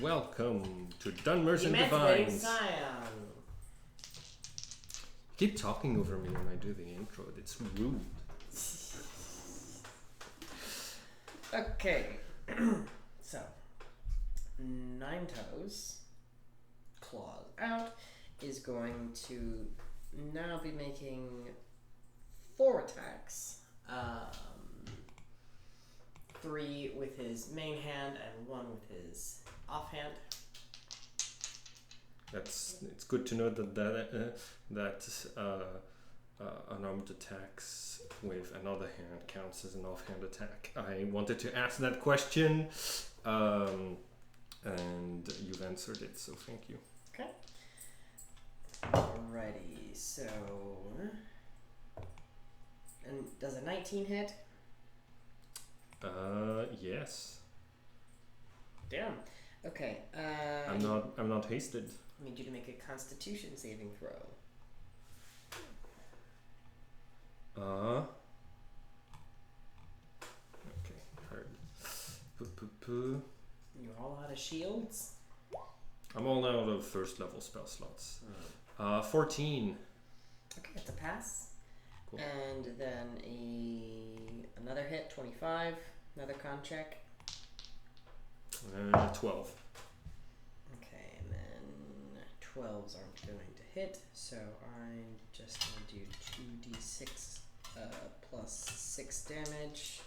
Welcome to Dunmers Emancipating Divines. Scion. Keep talking over me when I do the intro. It's rude. Okay. So, Nine Toes, claws out, is going to now be making 4 attacks. 3 with his main hand and 1 with his offhand. It's good to know that unarmed attacks with another hand counts as an offhand attack. I wanted to ask that question, and you've answered it, so thank you. Okay. Alrighty, so... And does a 19 hit? Yes. Damn. Okay. I'm not hasted. I need you to make a Constitution saving throw. Okay, hard. You're all out of shields? I'm all out of first level spell slots. 14. Okay, that's a pass. Cool. And then another hit, 25. Another con check. 12. Okay, and then 12s aren't going to hit, so I'm just going to do 2d6 plus 6 damage.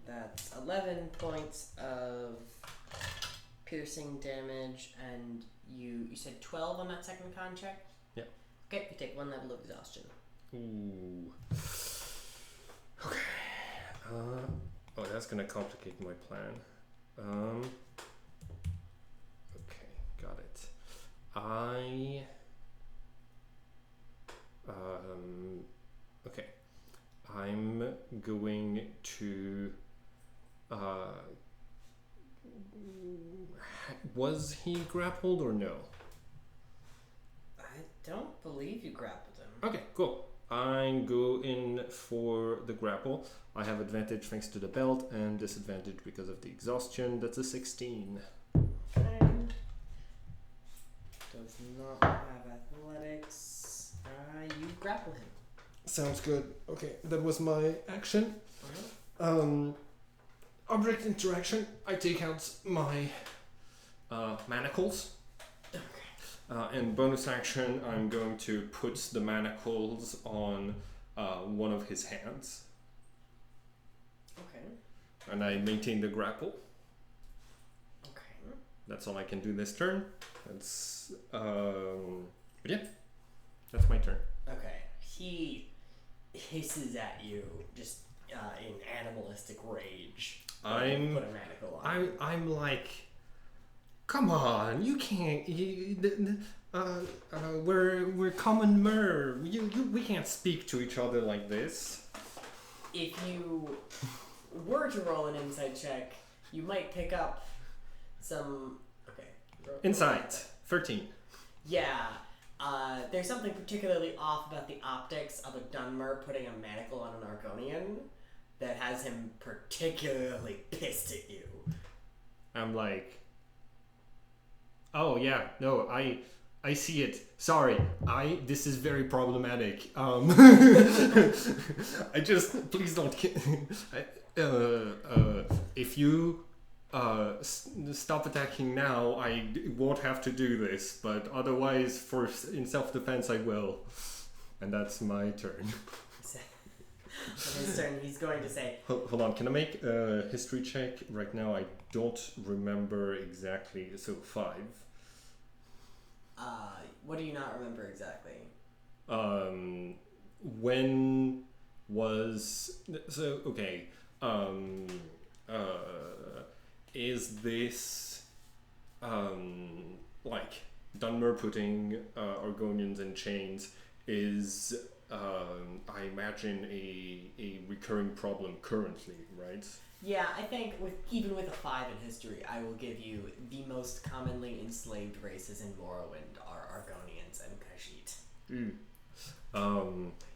That's 11 points of piercing damage, and you said 12 on that second con check? Yeah. Okay, you take 1 level of exhaustion. Ooh. Okay. Oh, that's gonna complicate my plan. Okay, got it. Okay. I'm going to, was he grappled or no? I don't believe you grappled him. Okay, cool. I'm going for the grapple. I have advantage thanks to the belt and disadvantage because of the exhaustion. That's a 16. Okay. Does not have athletics. You grapple him. Sounds good. Okay, that was my action. Object interaction. I take out my manacles. Okay. And bonus action, I'm going to put the manacles on one of his hands. Okay. And I maintain the grapple. Okay. That's all I can do this turn. That's but yeah, that's my turn. Okay. He hisses at you just in animalistic rage. Put a manacle on. I'm like, come on, you can't. We're common mer. We can't speak to each other like this. If you were to roll an insight check, you might pick up some. Okay. Insight 13. Yeah. There's something particularly off about the optics of a Dunmer putting a manacle on an Argonian that has him particularly pissed at you. I'm like, oh yeah, no, I see it. Sorry, this is very problematic. I just please don't. If you stop attacking now, I won't have to do this. But otherwise, in self-defense, I will. And that's my turn. On his turn, he's going to say, Hold on, can I make a history check? Right now, I don't remember exactly. So 5. what do you not remember exactly? When was so okay? Is this like Dunmer putting Argonians in chains is I imagine a recurring problem currently, right? Yeah, I think even with a 5 in history, I will give you the most commonly enslaved races in Morrowind are Argonians and Khajiit.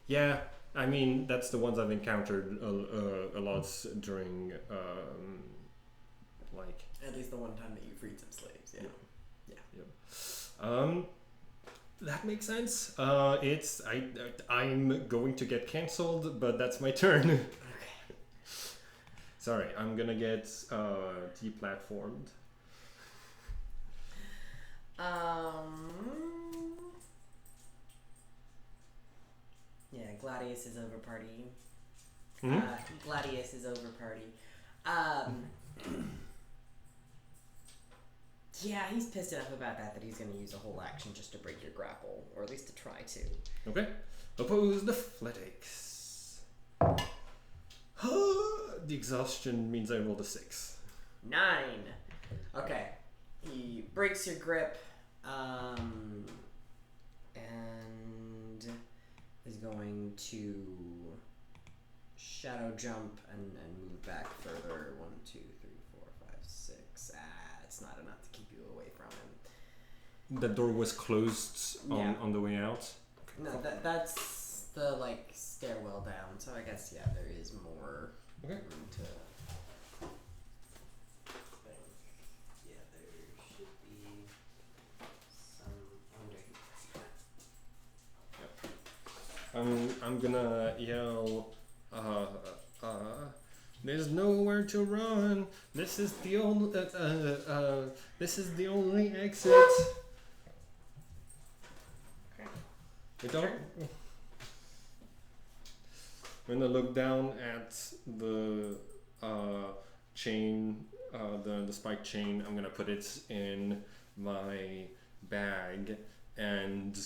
Yeah, I mean, that's the ones I've encountered a lot during, like... At least the one time that you freed some slaves, yeah. That makes sense. I'm going to get cancelled, but that's my turn. Okay. Sorry, I'm gonna get deplatformed. Yeah, Gladius is over party. Hmm? Gladius is over party. Yeah, he's pissed enough about that he's going to use a whole action just to break your grapple, or at least to try to. Okay. Oppose the athletics. The exhaustion means I rolled a 6. 9. Okay. He breaks your grip, and is going to shadow jump and move back further. 1, 2, 3, 4, 5, 6. It's not enough to keep you away from him. The door was closed on the way out? Okay, No, cool. that's the, like, stairwell down, so I guess, yeah, there is more room to... Yeah, there should be some under here. I'm gonna yell, there's nowhere to run. This is the only exit. Okay. You don't. I'm gonna look down at the chain, the spike chain. I'm gonna put it in my bag and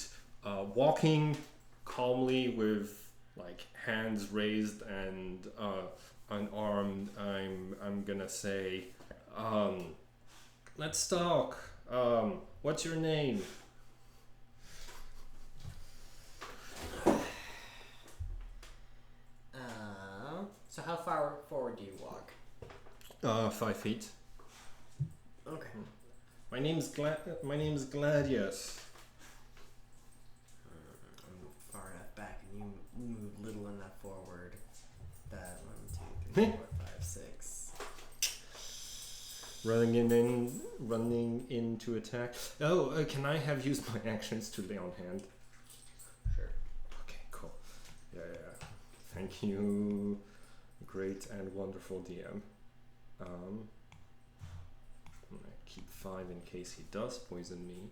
walking calmly with like hands raised and unarmed. I'm gonna say, let's talk. What's your name? So how far forward do you walk? 5 feet. Okay. My name's Gladius. I'm far enough back, and you move little enough forward that 1, 2, 3, 4, 5, 6. Running in to attack. Oh, can I have used my actions to lay on hand? Sure. Okay, cool. Yeah. Thank you, great and wonderful DM. I'm gonna keep 5 in case he does poison me.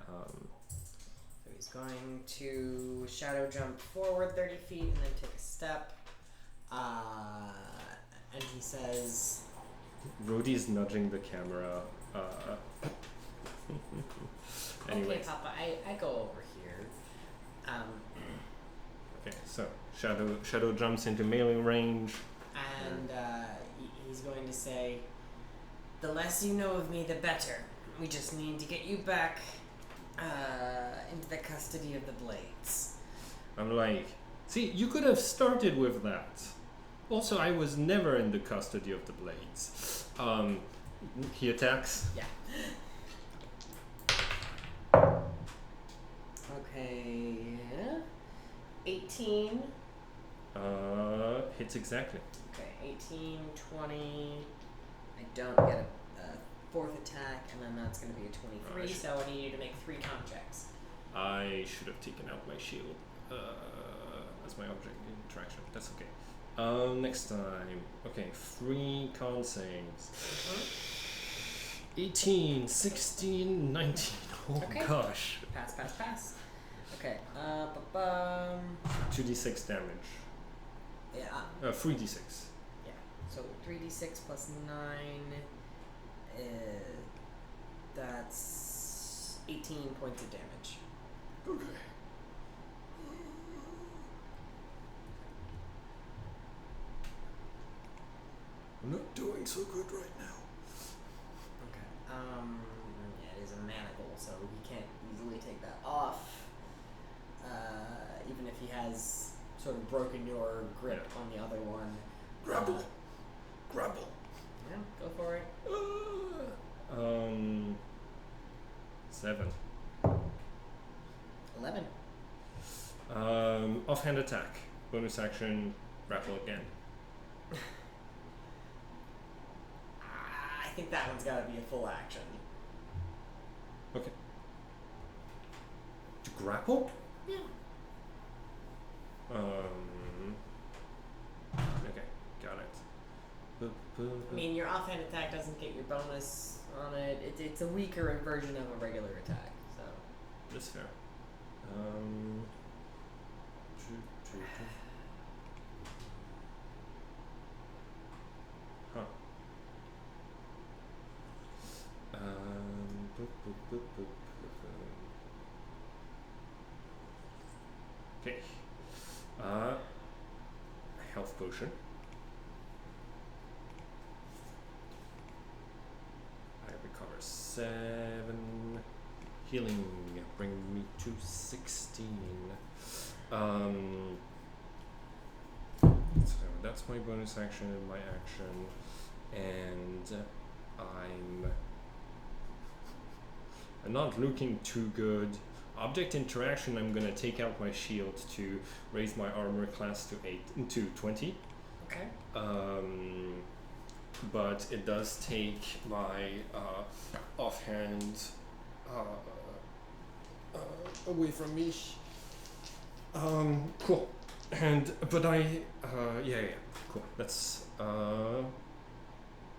Okay. So he's going to shadow jump forward 30 feet and then take a step. And he says... Rudy's nudging the camera. Anyways. Okay, Papa, I go over here. Okay, so Shadow jumps into melee range. And he's going to say, the less you know of me, the better. We just need to get you back into the custody of the Blades. I'm like, see, you could have started with that. Also, I was never in the custody of the Blades. He attacks. Yeah. Okay. 18. Hits exactly. Okay, 18, 20. I don't get a fourth attack, and then that's going to be a 23, Right. so I need you to make 3 con checks. I should have taken out my shield as my object interaction. That's okay. Next time. Okay, 3 con saves. 18, 16, 19. Oh Okay. gosh. Pass. Okay, 2d6 damage. yeah, 3d6. yeah. So 3d6 plus 9, that's 18 points of damage. Okay. I'm not doing so good right now. Okay. Yeah, it is a manacle, so he can't easily take that off. Even if he has sort of broken your grip on the other one. Grapple. Yeah, go for it. 7. 11. Offhand attack. bonus action, grapple again. I think that one's gotta be a full action. Okay. To grapple? Yeah. Okay, got it. I mean, your offhand attack doesn't get your bonus on it. It's a weaker version of a regular attack, so. That's fair. Huh. Okay. Health potion. I recover 7. Healing, bring me to 16. So that's my bonus action and my action, and I'm not looking too good. Object interaction, I'm gonna take out my shield to raise my armor class to 20. Okay. But it does take my offhand away from me. Cool. But yeah, cool. That's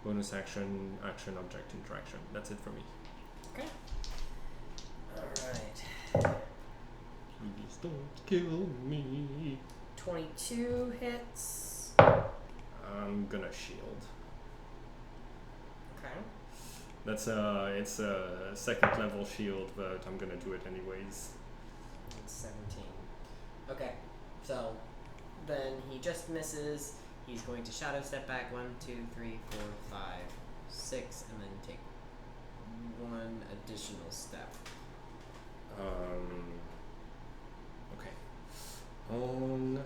bonus action, object interaction. That's it for me. Okay. Alright. Please don't kill me. 22 hits. I'm gonna shield. Okay. It's a 2nd level shield, but I'm gonna do it anyways. It's 17. Okay. So then he just misses. He's going to shadow step back 1, 2, 3, 4, 5, 6, and then take 1 additional step. Okay. On.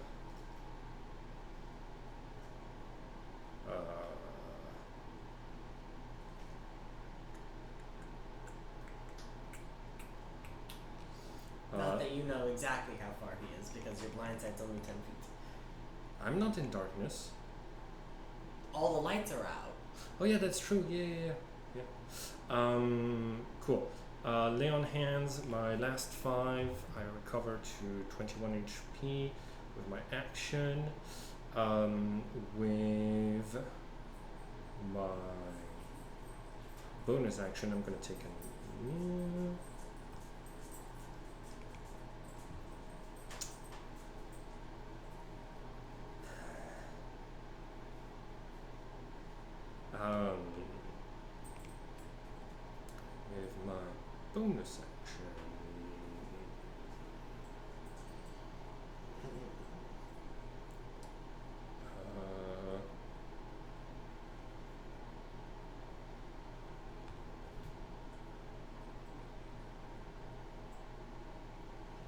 Not that you know exactly how far he is, because your blind sight's only 10 feet. I'm not in darkness. All the lights are out. Oh yeah, that's true. Yeah. Cool. Lay on hands. My last 5. I recover to 21 HP with my action. With my bonus action, I'm gonna take with my bonus action.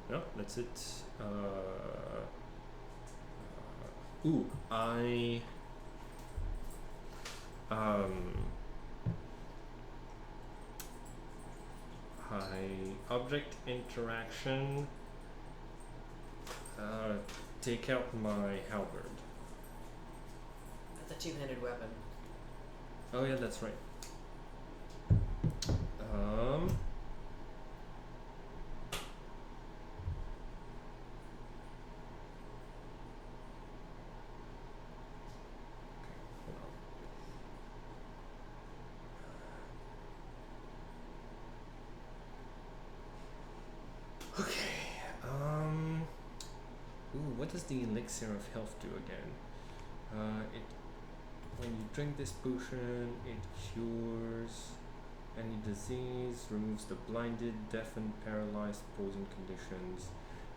No, that's it. I object interaction. Take out my halberd. That's a two-handed weapon. Oh yeah, that's right. What does the elixir of health do again? When you drink this potion, it cures any disease, removes the blinded, deafened, paralyzed, poison conditions,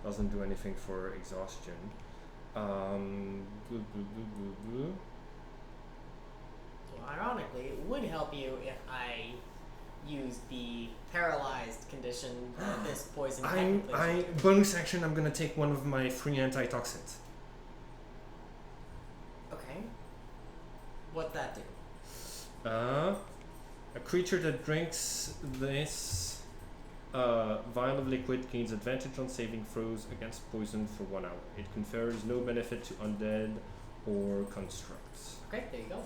doesn't do anything for exhaustion. Well, ironically, it would help you if I used the paralyzed condition that this poison technically bonus action, I'm gonna take one of my free antitoxins. Okay. What'd that do? A creature that drinks this Vial of liquid gains advantage on saving throws against poison for 1 hour. It confers no benefit to undead or constructs. Okay, there you go.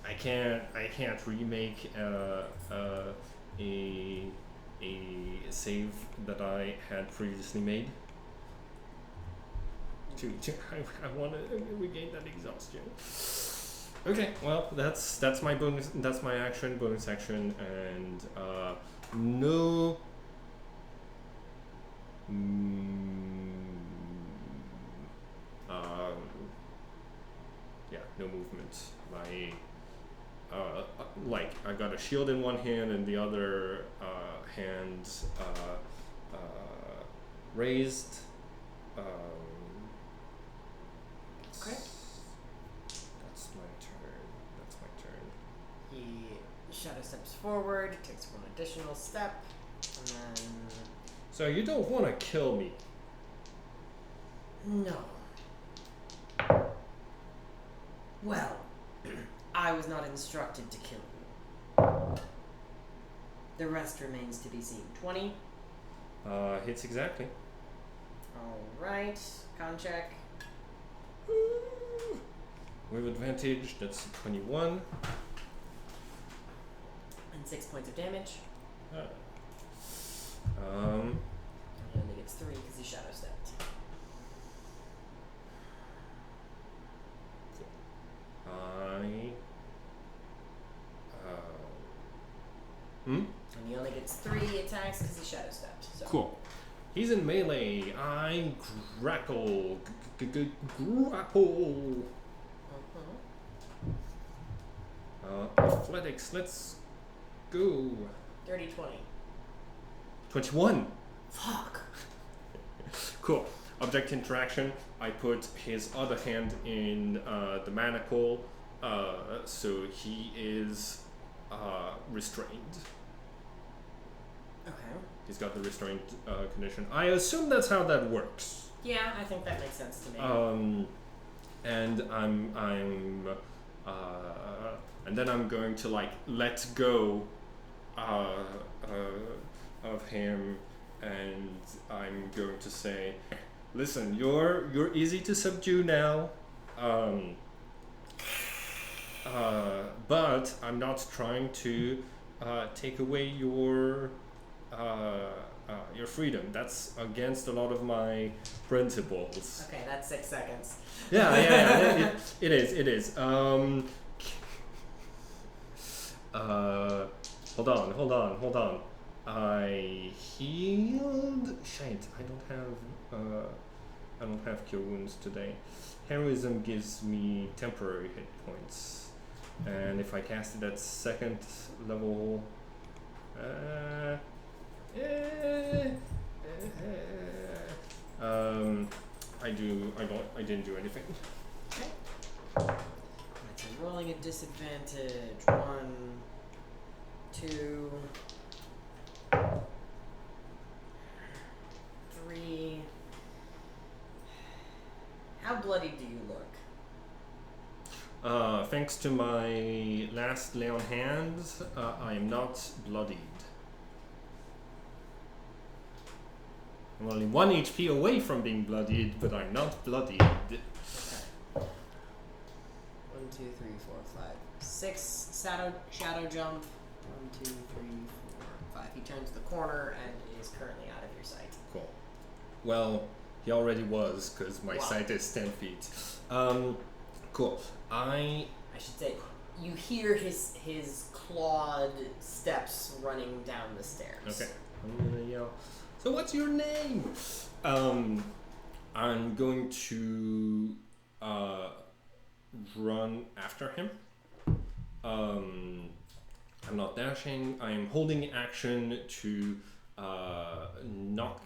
I can't remake a save that I had previously made. I want to regain that exhaustion. Okay, well that's my bonus. That's my action, bonus action, and no. Yeah, no movement. My like I got a shield in one hand and the other hand raised. Okay. That's my turn. That's my turn. He shadow steps forward, takes one additional step, and then So you don't want to kill me. no. Well, I was not instructed to kill you. The rest remains to be seen. 20. Hits exactly. Alright, con check. With advantage, that's 21. And 6 points of damage. Uh, And he only gets 3 because he shadow stepped. And he only gets 3 attacks because he shadow stepped. So. Cool. He's in melee. I grapple. Grapple. Athletics. Let's go. Dirty 20. 21. Fuck. Cool. Object interaction. I put his other hand in the manacle, so he is restrained. Okay. He's got the restraint condition. I assume that's how that works. Yeah, I think that makes sense to me. And and then I'm going to like let go of him, and I'm going to say, listen, you're easy to subdue now, but I'm not trying to take away your freedom. That's against a lot of my principles. Okay, that's 6 seconds. Yeah. It is. Hold on. I healed. Shit, I don't have cure wounds today. Heroism gives me temporary hit points, and if I cast it at 2nd level, I didn't do anything. Okay. Alright, so I'm rolling a disadvantage. 1, 2, 3. How bloody do you look? Thanks to my last lay on hands, I am not bloodied. I'm only 1 HP away from being bloodied, but I'm not bloodied. Okay. 1, 2, 3, 4, 5, 6. Shadow jump. 1, 2, 3, 4, 5. He turns the corner and is currently out of your sight. Cool. Well, he already was, because my sight is 10 feet. Cool. I should say, you hear his clawed steps running down the stairs. Okay. I'm gonna yell, so what's your name? I'm going to run after him. I'm not dashing. I'm holding action to knock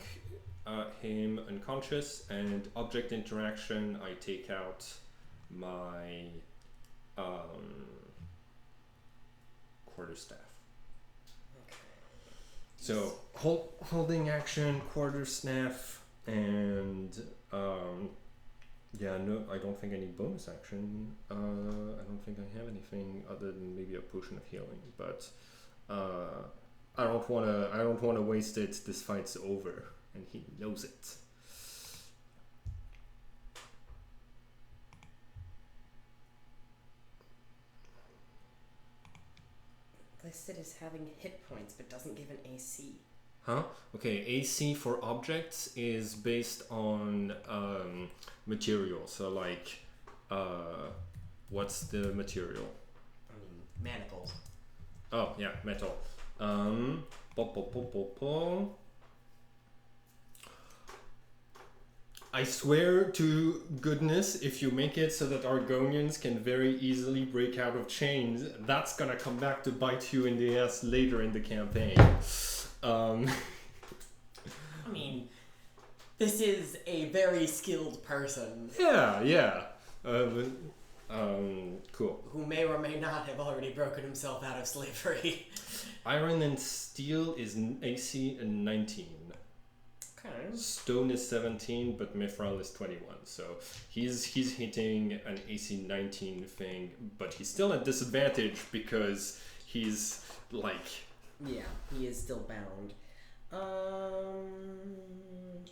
him unconscious, and object interaction, I take out my quarterstaff. Okay. So holding action, quarterstaff, and yeah, no, I don't think any bonus action. I don't think I have anything other than maybe a potion of healing, but I don't wanna waste it. This fight's over, and he knows it. Listed as having hit points, but doesn't give an AC. Huh? Okay, AC for objects is based on material. So like, what's the material? I mean, manacles. Oh yeah, metal. I swear to goodness, if you make it so that Argonians can very easily break out of chains, that's gonna come back to bite you in the ass later in the campaign. I mean, this is a very skilled person. Yeah. Cool. Who may or may not have already broken himself out of slavery. Iron and steel is AC 19. Okay. Stone is 17, but Mithril is 21. So he's hitting an AC 19 thing, but he's still at disadvantage because he's like... Yeah, he is still bound.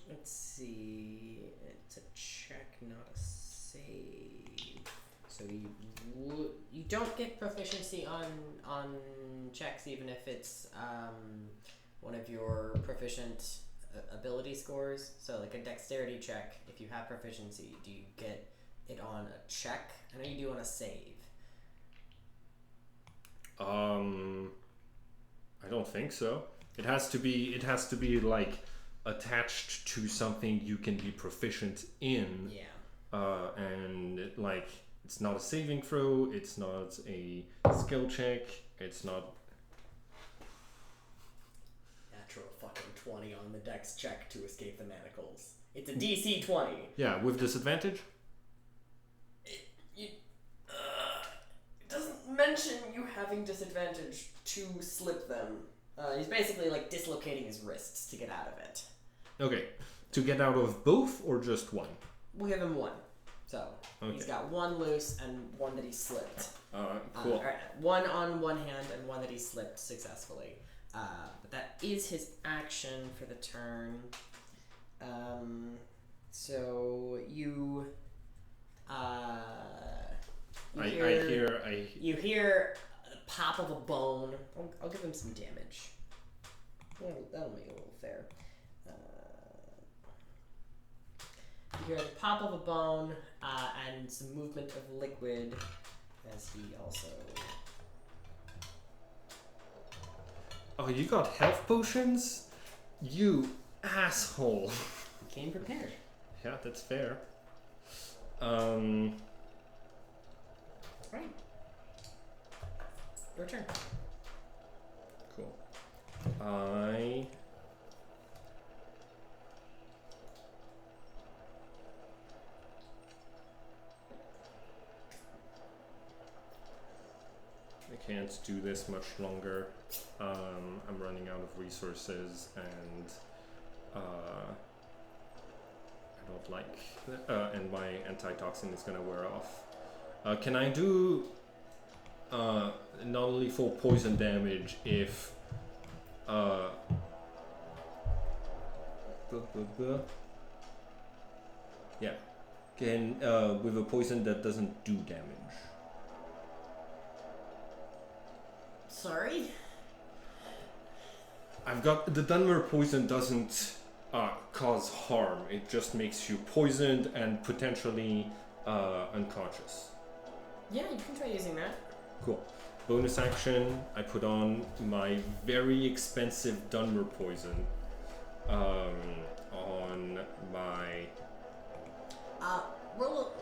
Let's see. It's a check, not a save. So you don't get proficiency on checks, even if it's one of your proficient ability scores. So like a dexterity check, if you have proficiency, do you get it on a check? I know you do on a save. I don't think so. It has to be like attached to something you can be proficient in. Yeah. And like it's not a saving throw, it's not a skill check, it's not natural fucking 20 on the dex check to escape the manacles. It's a DC 20. Yeah, with disadvantage? It doesn't mention you having disadvantage to slip them. He's basically like dislocating his wrists to get out of it. Okay. To get out of both or just one? We'll give him one. So okay. He's got one loose and one that he slipped. Cool. One on one hand and one that he slipped successfully. But that is his action for the turn. So you you hear the pop of a bone. I'll give him some damage. That'll make it a little fair. You hear the pop of a bone and some movement of liquid as he also... Oh, you got health potions? You asshole. Came prepared. Yeah, that's fair. Right. Your turn. Cool. I can't do this much longer. I'm running out of resources and I don't like and my antitoxin is gonna wear off. Can I do non-lethal poison damage if yeah, can with a poison that doesn't do damage? Sorry? I've got the Dunmer poison doesn't cause harm. It just makes you poisoned and potentially unconscious. Yeah, you can try using that. Cool. Bonus action, I put on my very expensive Dunmer poison on my... Roll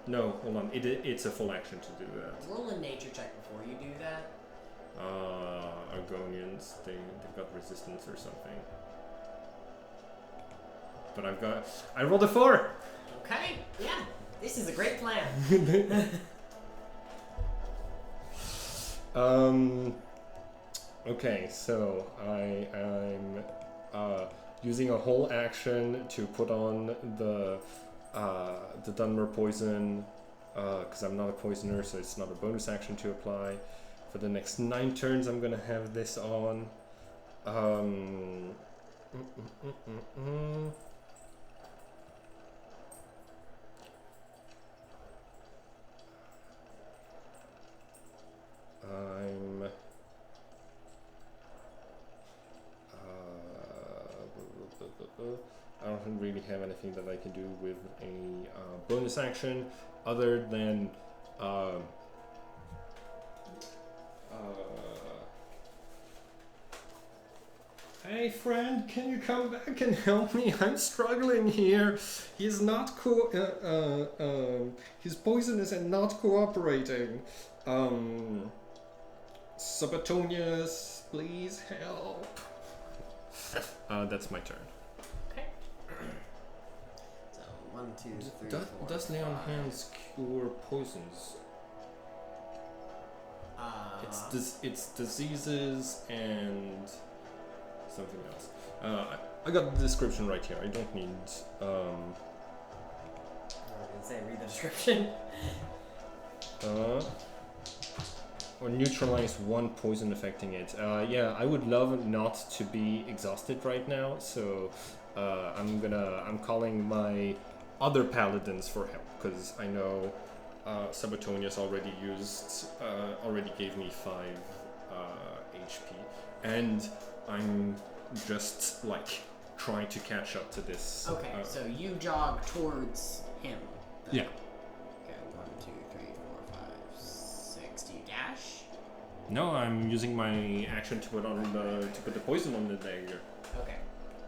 No, hold on. It's a full action to do that. roll a nature check before you do that. Argonians, they've got resistance or something. But I rolled a 4! Okay, yeah. This is a great plan. Okay, so I'm using a whole action to put on the Dunmer poison, because I'm not a poisoner, so it's not a bonus action to apply. For the next 9 turns, I'm gonna have this on. Um. mm, mm, mm, mm, mm. I'm. I don't really have anything that I can do with a bonus action other than. Uh, Hey friend, can you come back and help me? I'm struggling here. He's not he's poisonous and not cooperating. Sabatonius, please help. That's my turn. Okay. So 1, 2, 3, Does, 4, does Lay on 5. Hands cure poisons? It's diseases and something else. I got the description right here. I don't need. I was gonna say read the description. Or neutralize one poison affecting it. Yeah, I would love not to be exhausted right now, so I'm calling my other paladins for help because I know Sabatonius already gave me 5 HP, and I'm just like trying to catch up to this. Okay, so you jog towards him. Then. Yeah. Okay, 1, 2, 3, 4, 5, 6. Do you dash? No, I'm using my action to put the poison on the dagger. Okay.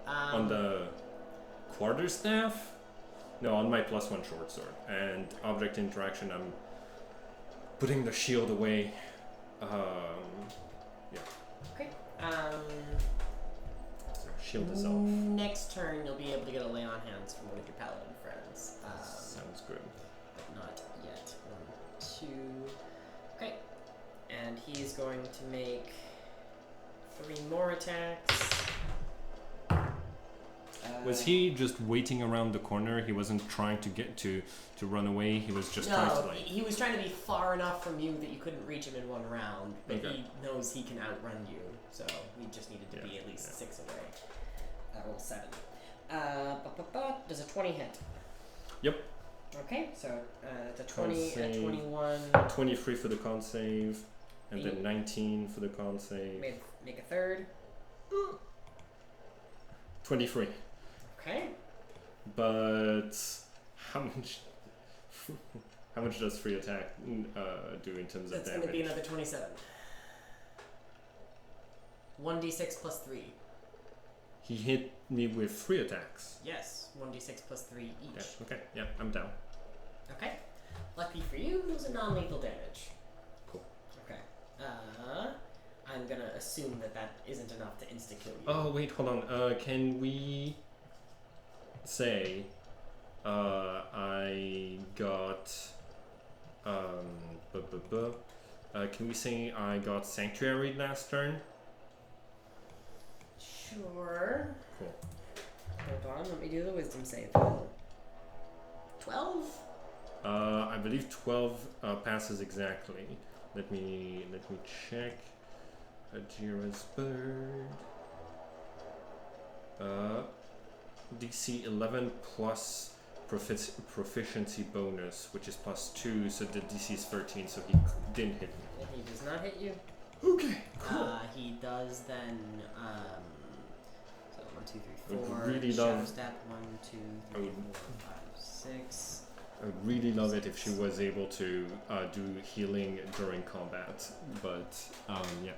On the quarterstaff? No, on my +1 short sword. And object interaction, I'm putting the shield away. Yeah. Okay. So shield is off. Next turn, you'll be able to get a lay on hands from one of your paladin friends. Sounds good. But not yet. 1, 2. Okay. And he's going to make 3 more attacks. Was he just waiting around the corner? He wasn't trying to get to run away. He was just trying to No, he was trying to be far enough from you that you couldn't reach him in one round, but Okay. he knows he can outrun you, so he just needed to be at least 6 away. Roll 7. Does a 20 hit? Yep. Okay, so it's a 20, Con a save. 21. 23 for the con save, and You- then 19 for the con save. Make a third. 23. Okay. But how much? How much does free attack do in terms of That's damage? going to be another 27. 1d6 plus 3. He hit me with 3 attacks. Yes, 1d6 plus 3 each. Yeah. Okay. Yeah, I'm down. Okay. Lucky for you, those are non-lethal damage. Cool. Okay. I'm gonna assume that isn't enough to insta-kill you. Oh wait, hold on. Can we say I got can we say I got Sanctuary last turn? Sure. Cool. Hold on, let me do the wisdom save. 12? I believe 12 passes exactly. Let me check. Ajira's bird. DC 11 plus proficiency bonus, which is +2, so the DC is 13, so he didn't hit me. He does not hit you. Okay, cool. He does then, so 1, 2, 3, 4. I would really Shadow love- step, 1, 2, 3, 4, 5, 6. I would really love it if she was able to do healing during combat, but yeah.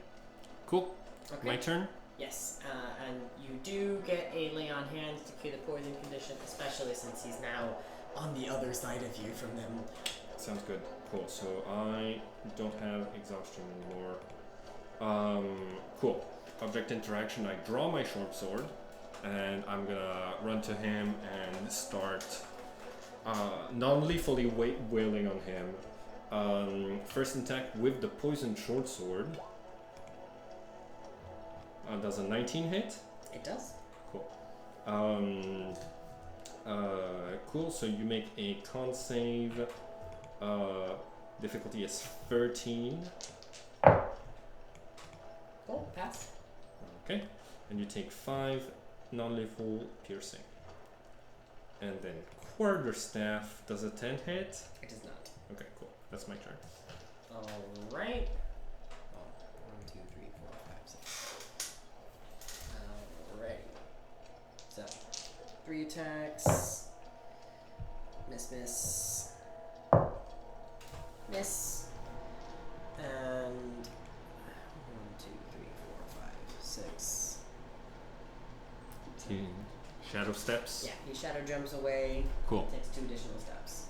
Cool. Okay. My turn? Yes, and you do get a lay on hands to cure the poison condition, especially since he's now on the other side of you from them. Sounds good. Cool. So I don't have exhaustion anymore. Cool. Object interaction. I draw my short sword, and I'm gonna run to him and start non-lethally wailing on him. First attack with the poison short sword. Does a 19 hit? It does. Cool. Cool. So you make a con save. Difficulty is 13. Cool, pass. Okay. and you take 5 non-lethal piercing. And then quarterstaff. Does a 10 hit? It does not. Okay, cool. That's my turn. Alright. Oh, 1, 2, 3, 4, 5, 6. Alright. So, 3 attacks. Miss. Miss. And 1, 2, 3, 4, 5, 6. He shadow steps. Yeah, he shadow jumps away. Cool. Takes 2 additional steps.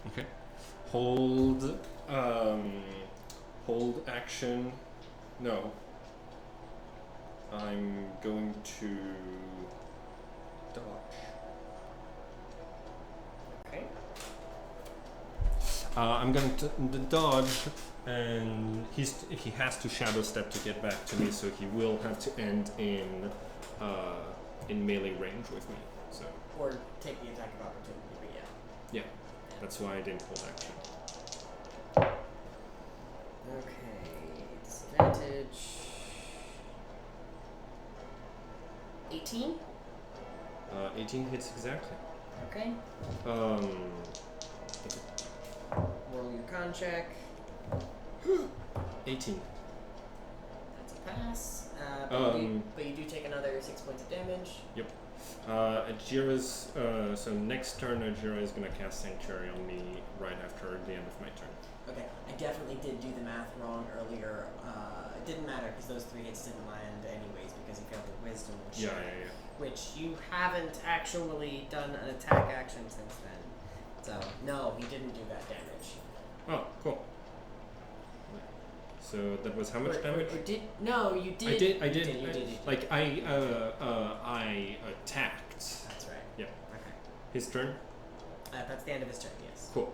Okay. Hold. Hold action. No. I'm going to dodge. Okay. I'm going to dodge, and he has to shadow step to get back to me, so he will have to end in melee range with me. So. Or take the attack of opportunity, but yeah. Yeah, that's why I didn't hold action. Okay, disadvantage. 18? 18 hits exactly. Okay. Um. Roll your con check. 18. That's a pass. But you do take another 6 points of damage. Yep. Ajira's, so next turn Ajira is gonna cast Sanctuary on me right after the end of my turn. Okay, I definitely did do the math wrong earlier. It didn't matter because those 3 hits didn't land anyways because you failed the wisdom check. Yeah. Which you haven't actually done an attack action since then. So, no, he didn't do that damage. Oh, cool. So that was how much damage? No, you did. I did. You did. Like I attacked. That's right. Yeah. Okay. His turn. That's the end of his turn. Yes. Cool.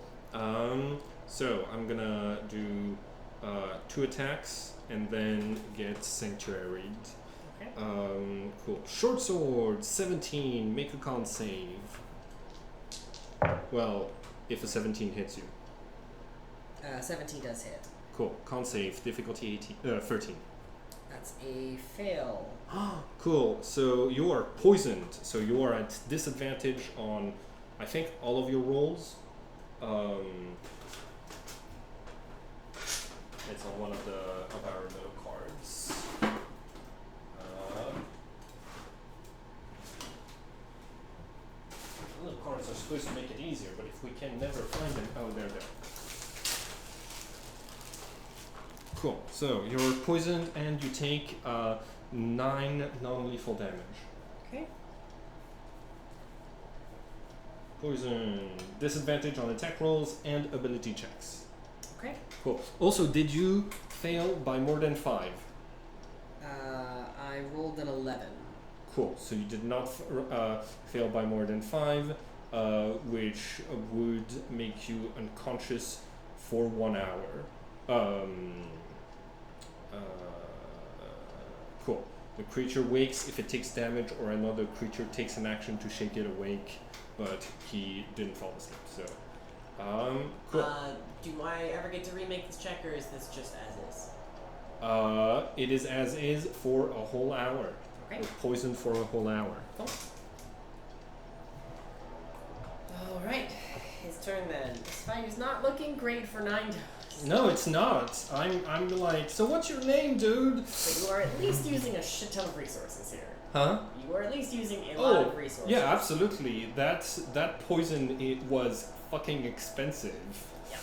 So I'm gonna do 2 attacks and then get sanctuaried. Okay. Cool. Short sword, 17. Make a con save. Well, if a 17 hits you. 17 does hit. Cool. Con save. Difficulty 13. That's a fail. Cool. So you are poisoned. So you are at disadvantage on, I think, all of your rolls. It's on one of our little cards. Little cards are supposed to make it easier, but if we can never find them, oh, there they are. Cool. So you're poisoned and you take 9 non-lethal damage. Okay. Poison. Disadvantage on attack rolls and ability checks. Okay. Cool. Also, did you fail by more than 5? I rolled an 11. Cool. So you did not fail by more than 5, which would make you unconscious for 1 hour. Cool. The creature wakes if it takes damage, or another creature takes an action to shake it awake, but he didn't fall asleep. So, cool. Do I ever get to remake this check, or is this just as is? It is as is for a whole hour. Okay. We're poisoned for a whole hour. Cool. All right, his turn then. This fight is not looking great for 9 dice. No, it's not. I'm like, so what's your name, dude? But you are at least using a shit ton of resources here. Huh? You are at least using a lot of resources. Yeah, absolutely. That poison, it was fucking expensive. Yeah.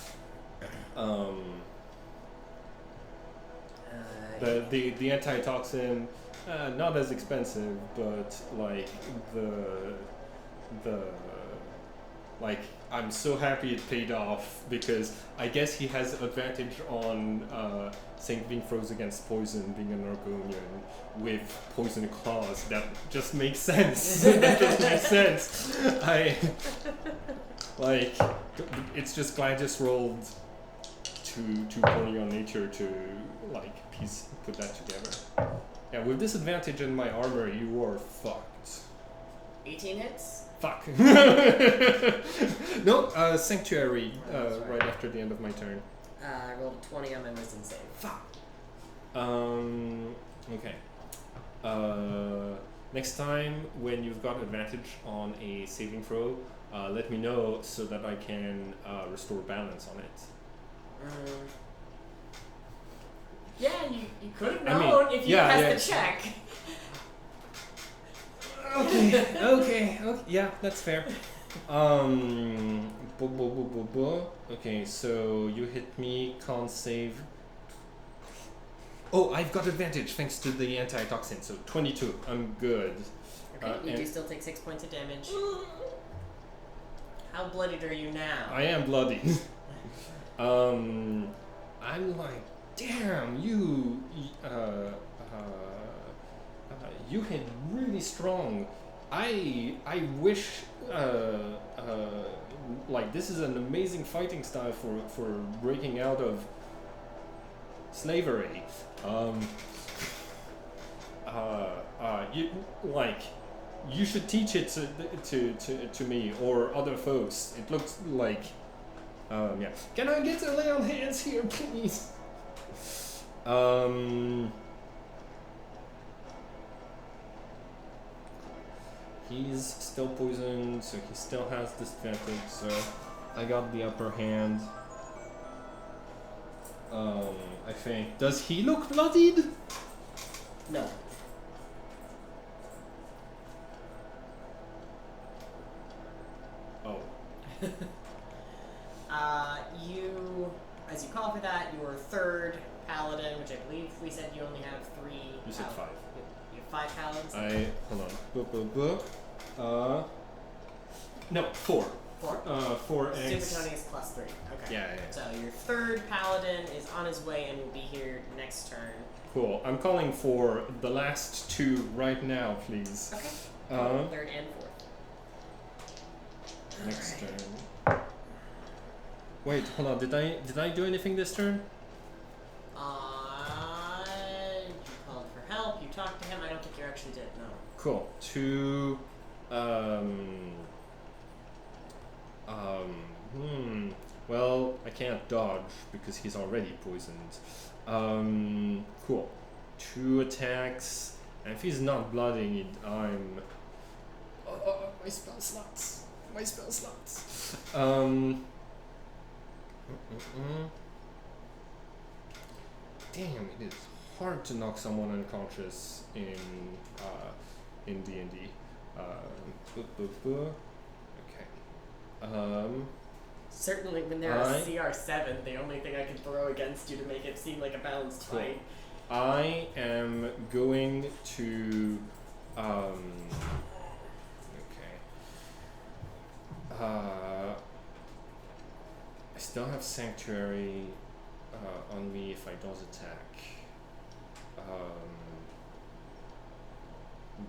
The antitoxin, not as expensive, but like the like, I'm so happy it paid off, because I guess he has advantage on Saint being froze against poison, being an Argonian with poison claws. That just makes sense. That just makes sense. It's just glad I just rolled two poorly on nature to put that together. Yeah, with disadvantage in my armor, you are fucked. 18 hits? Fuck. No, Sanctuary, right after the end of my turn. I rolled a 20 on my wisdom save. Fuck. Okay. Next time when you've got advantage on a saving throw, let me know so that I can restore balance on it. Yeah, you could have known if you passed the check. Okay, yeah, that's fair. Okay, so you hit me, can't save. Oh, I've got advantage thanks to the antitoxin, so 22. I'm good. Okay, you do still take 6 points of damage. How bloodied are you now? I am bloody. I'm like, damn, you hit really strong. I wish like this is an amazing fighting style for breaking out of slavery. You should teach it to me or other folks. It looks like yeah. Can I get a lay on hands here, please? He's still poisoned, so he still has disadvantage, so I got the upper hand. I think. Does he look bloodied? No. Oh. You, as you call for that, your third paladin, which I believe we said you only have 3. You said 5. You have 5 paladins? Hold on. No, 4. 4? 4 eggs. Super Tony is plus 3. Okay. Yeah. So your third paladin is on his way and will be here next turn. Cool. I'm calling for the last 2 right now, please. Okay. Third and fourth. Next turn. Wait, hold on. Did I do anything this turn? You called for help. You talked to him. I don't think you actually did. No. Cool. 2. Well, I can't dodge because he's already poisoned. Cool. 2 attacks, and if he's not blooding, I'm. My spell slots. Damn, it is hard to knock someone unconscious in D&D. Okay. Certainly, when they're a CR7, the only thing I can throw against you to make it seem like a balanced fight. I am going to. I still have Sanctuary on me if I does attack.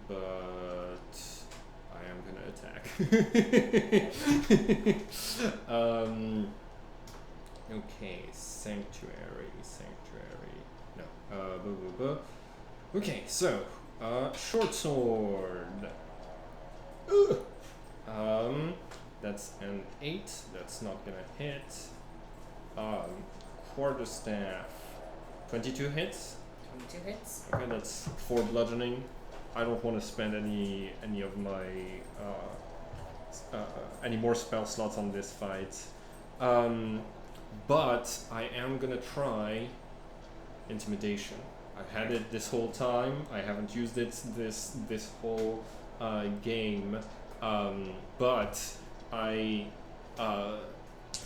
But I am gonna attack. Okay, Sanctuary. No. Okay, so short sword. That's an 8. That's not gonna hit. Quarterstaff. 22 hits. 22 hits. Okay, that's 4 bludgeoning. I don't want to spend any of my any more spell slots on this fight. But I am gonna try intimidation. I've had it this whole time. I haven't used it this whole game. But I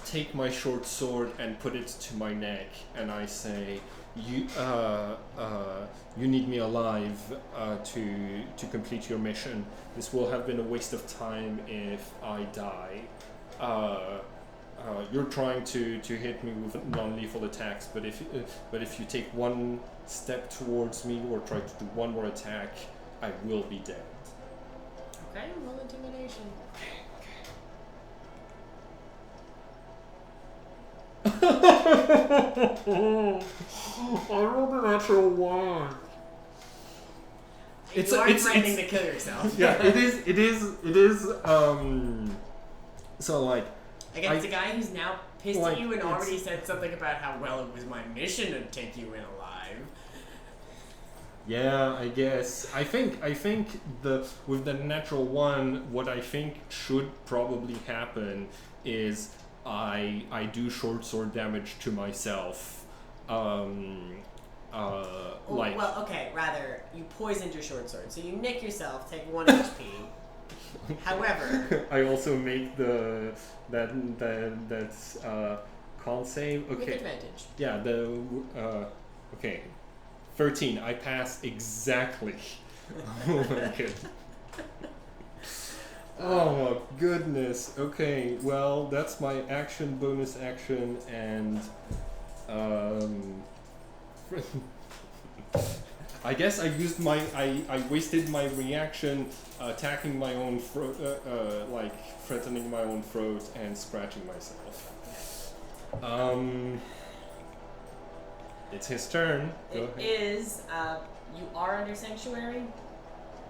take my short sword and put it to my neck, and I say, "You need me alive to complete your mission. This will have been a waste of time if I die. You're trying to hit me with non-lethal attacks, but if you take one step towards me or try to do one more attack, I will be dead." Okay, roll intimidation. I rolled a natural 1. You are threatening to kill yourself. Yeah, it is. So like against a guy who's now pissed like, at you and it's- already said something about how well it was my mission to take you in alive. Yeah, I guess. I think with the natural one, what I think should probably happen is I do short sword damage to myself. Like Well, okay, rather, you poisoned your short sword. So you nick yourself, take 1 HP. However, I also make that's con save. with Okay. advantage. Yeah, okay. 13. I pass exactly. Oh my god. Oh my goodness. Okay, well, that's my action, bonus action, and I guess I used I wasted my reaction attacking my own throat, like threatening my own throat and scratching myself. It's his turn. Go It ahead. is, you are under sanctuary?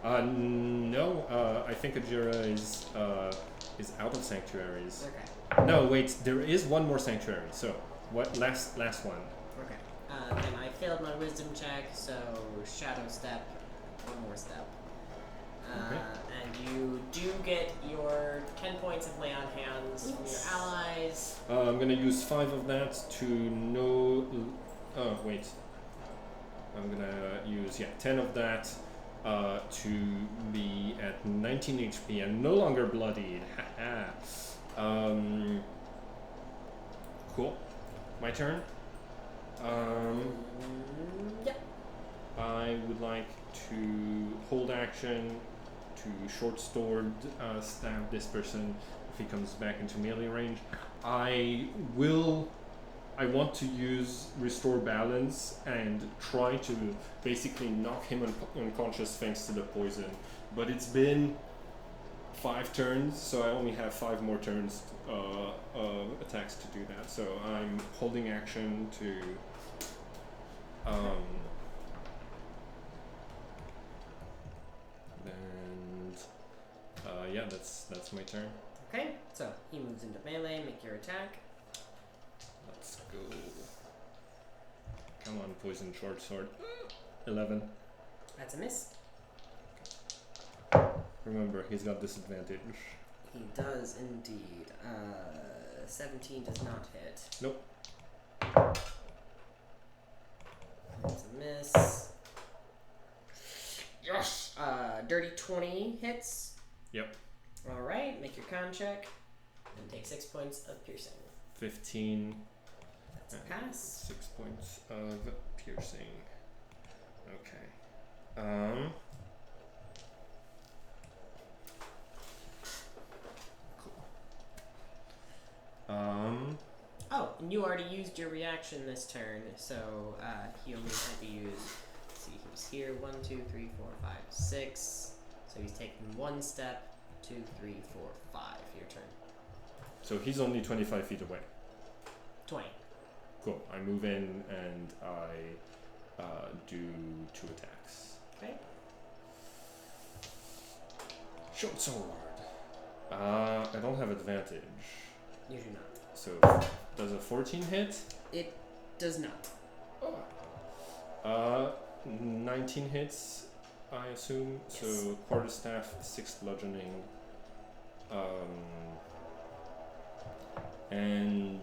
No, I think Ajira is out of sanctuaries. Okay. No, wait, there is one more sanctuary. So, what last one? Okay. And I failed my wisdom check, so shadow step, 1 more step. Okay. And you do get your 10 points of lay on hands from your allies. I'm gonna use 5 of that to no. Oh wait. I'm gonna use 10 of that to be at 19 HP and no longer bloodied. Haha. Cool. My turn. Yep. I would like to hold action to short sword stab this person if he comes back into melee range. I want to use restore balance and try to basically knock him unconscious thanks to the poison. But it's been 5 turns, so I only have 5 more turns attacks to do that. So I'm holding action to and that's my turn. Okay, so he moves into melee, make your attack. Let's go. Come on, poison short sword. 11. That's a miss. Remember, he's got disadvantage. He does indeed. 17 does not hit. Nope. That's a miss. Yes! Dirty 20 hits. Yep. Alright, make your con check. And take 6 points of piercing. 15. That's a pass. 6 points of piercing. Okay. Cool. Oh, and you already used your reaction this turn, so he only had to use. Let's see, he was here. 1, 2, 3, 4, 5, 6. So he's taking 1 step. 2, 3, 4, 5. Your turn. So he's only 25 feet away. 20. Cool. I move in and I do 2 attacks. Okay. Short sword. I don't have advantage. You do not. So does a 14 hit? It does not. 19 hits, I assume. Yes. So quarterstaff, 6 bludgeoning. And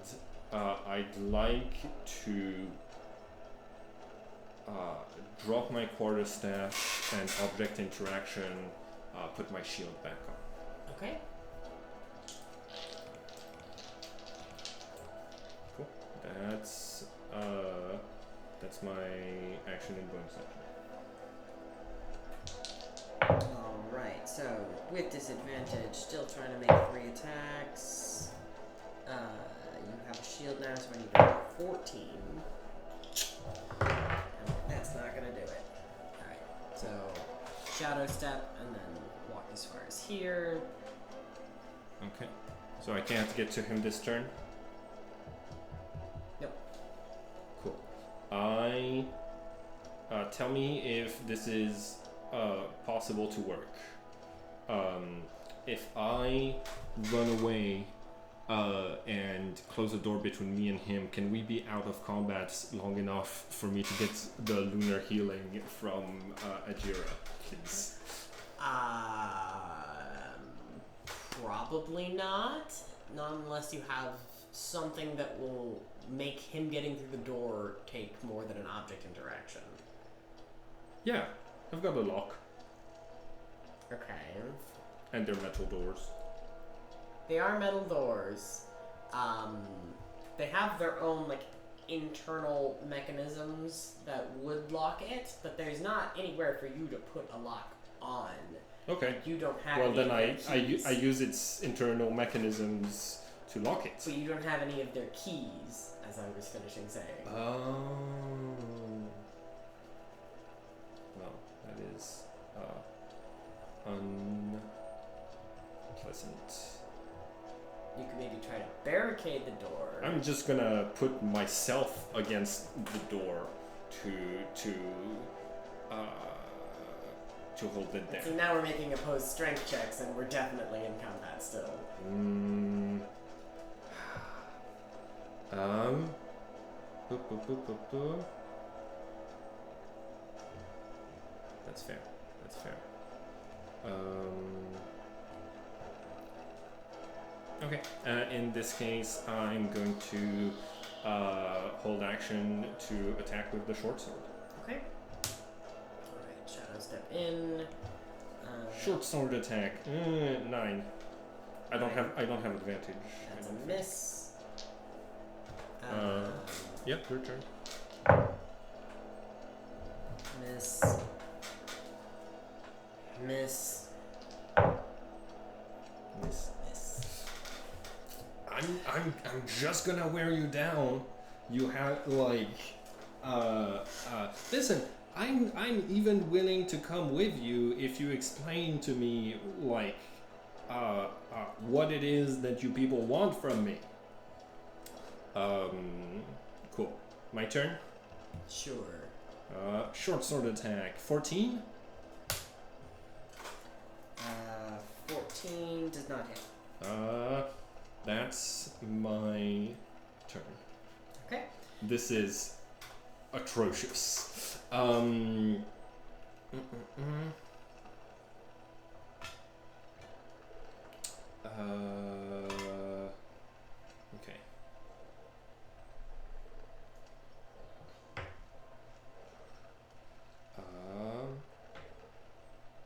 I'd like to drop my quarterstaff and object interaction, put my shield back on. Okay. Cool. That's my action and bonus action. Alright, so with disadvantage, still trying to make 3 attacks. You have a shield now, so I need to roll 14. And that's not gonna do it. Alright, so shadow step and then walk as far as here. Okay. So I can't get to him this turn? Nope. Cool. Tell me if this is possible to work. If I run away and close the door between me and him, can we be out of combat long enough for me to get the lunar healing from Ajira, please? Probably not. Not unless you have something that will make him getting through the door take more than an object interaction. Yeah, I've got a lock. Okay. And they're metal doors. They are metal doors. They have their own, like, internal mechanisms that would lock it, but there's not anywhere for you to put a lock on. Okay. You don't have well, any then of their keys. I use its internal mechanisms to lock it. But you don't have any of their keys, as I was finishing saying. Oh. Well, that is unpleasant. You could maybe try to barricade the door. I'm just gonna put myself against the door to hold it there. So now we're making opposed strength checks, and we're definitely in combat still. That's fair. That's fair. Okay. In this case, I'm going to hold action to attack with the short sword. Okay. Alright, shadow step in. Short sword attack. 9. I don't have advantage. That's a miss. Yep, your turn. Miss. Miss. Miss. Miss. I'm just gonna wear you down. You have listen, I'm even willing to come with you if you explain to me what it is that you people want from me. Cool. My turn? Sure. Short sword attack. 14? 14 does not hit. That's my turn. Okay. This is atrocious. Okay.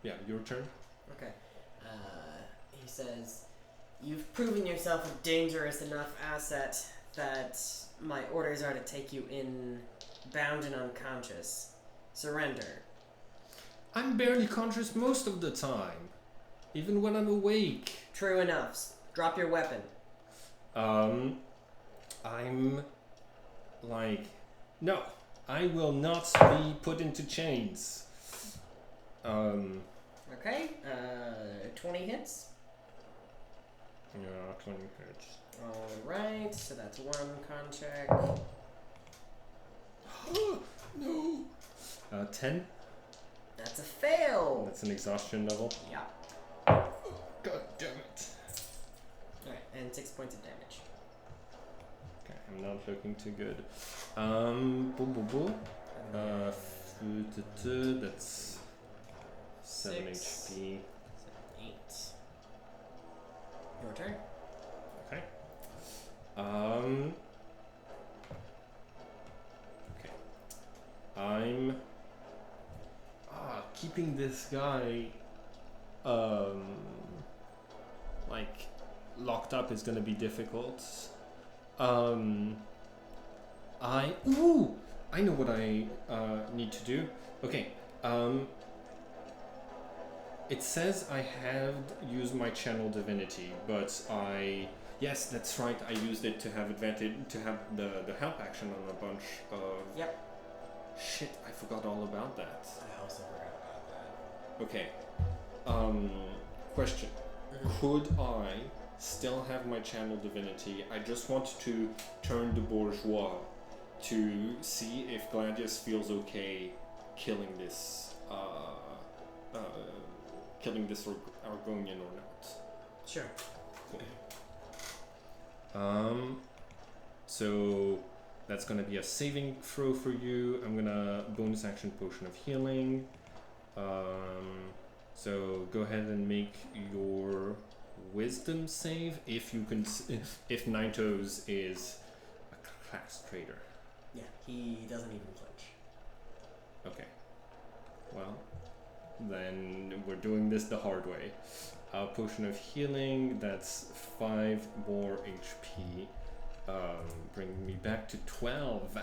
Yeah, your turn. Okay. He says, "You've proven yourself a dangerous enough asset that my orders are to take you in, bound and unconscious. Surrender." I'm barely conscious most of the time, even when I'm awake. True enough. Drop your weapon. I'm no, I will not be put into chains. Okay. 20 hits. Yeah, 20 hits. Alright, so that's one con check. No. 10. That's a fail. That's an exhaustion level. Yeah. God damn it. Alright, and 6 points of damage. Okay, I'm not looking too good. Boom, boom, boom. That's 7 6, HP. 8. Your turn. Okay. Okay. I'm keeping this guy locked up is gonna be difficult. I know what I need to do. Okay. It says I have used my channel divinity, but yes, that's right. I used it to have advantage, to have the help action on a bunch of. Yep. Shit, I forgot all about that. I also forgot about that. Okay. Question. Could I still have my channel divinity? I just want to turn the bourgeois to see if Gladius feels okay killing this Argonian or not. Sure. Cool. So that's gonna be a saving throw for you. I'm gonna bonus action potion of healing. So go ahead and make your wisdom save if you can. If Nintos is a class traitor. Yeah, he doesn't even flinch. Okay. Well, then we're doing this the hard way. Potion of healing. That's 5 more HP. Bringing me back to 12.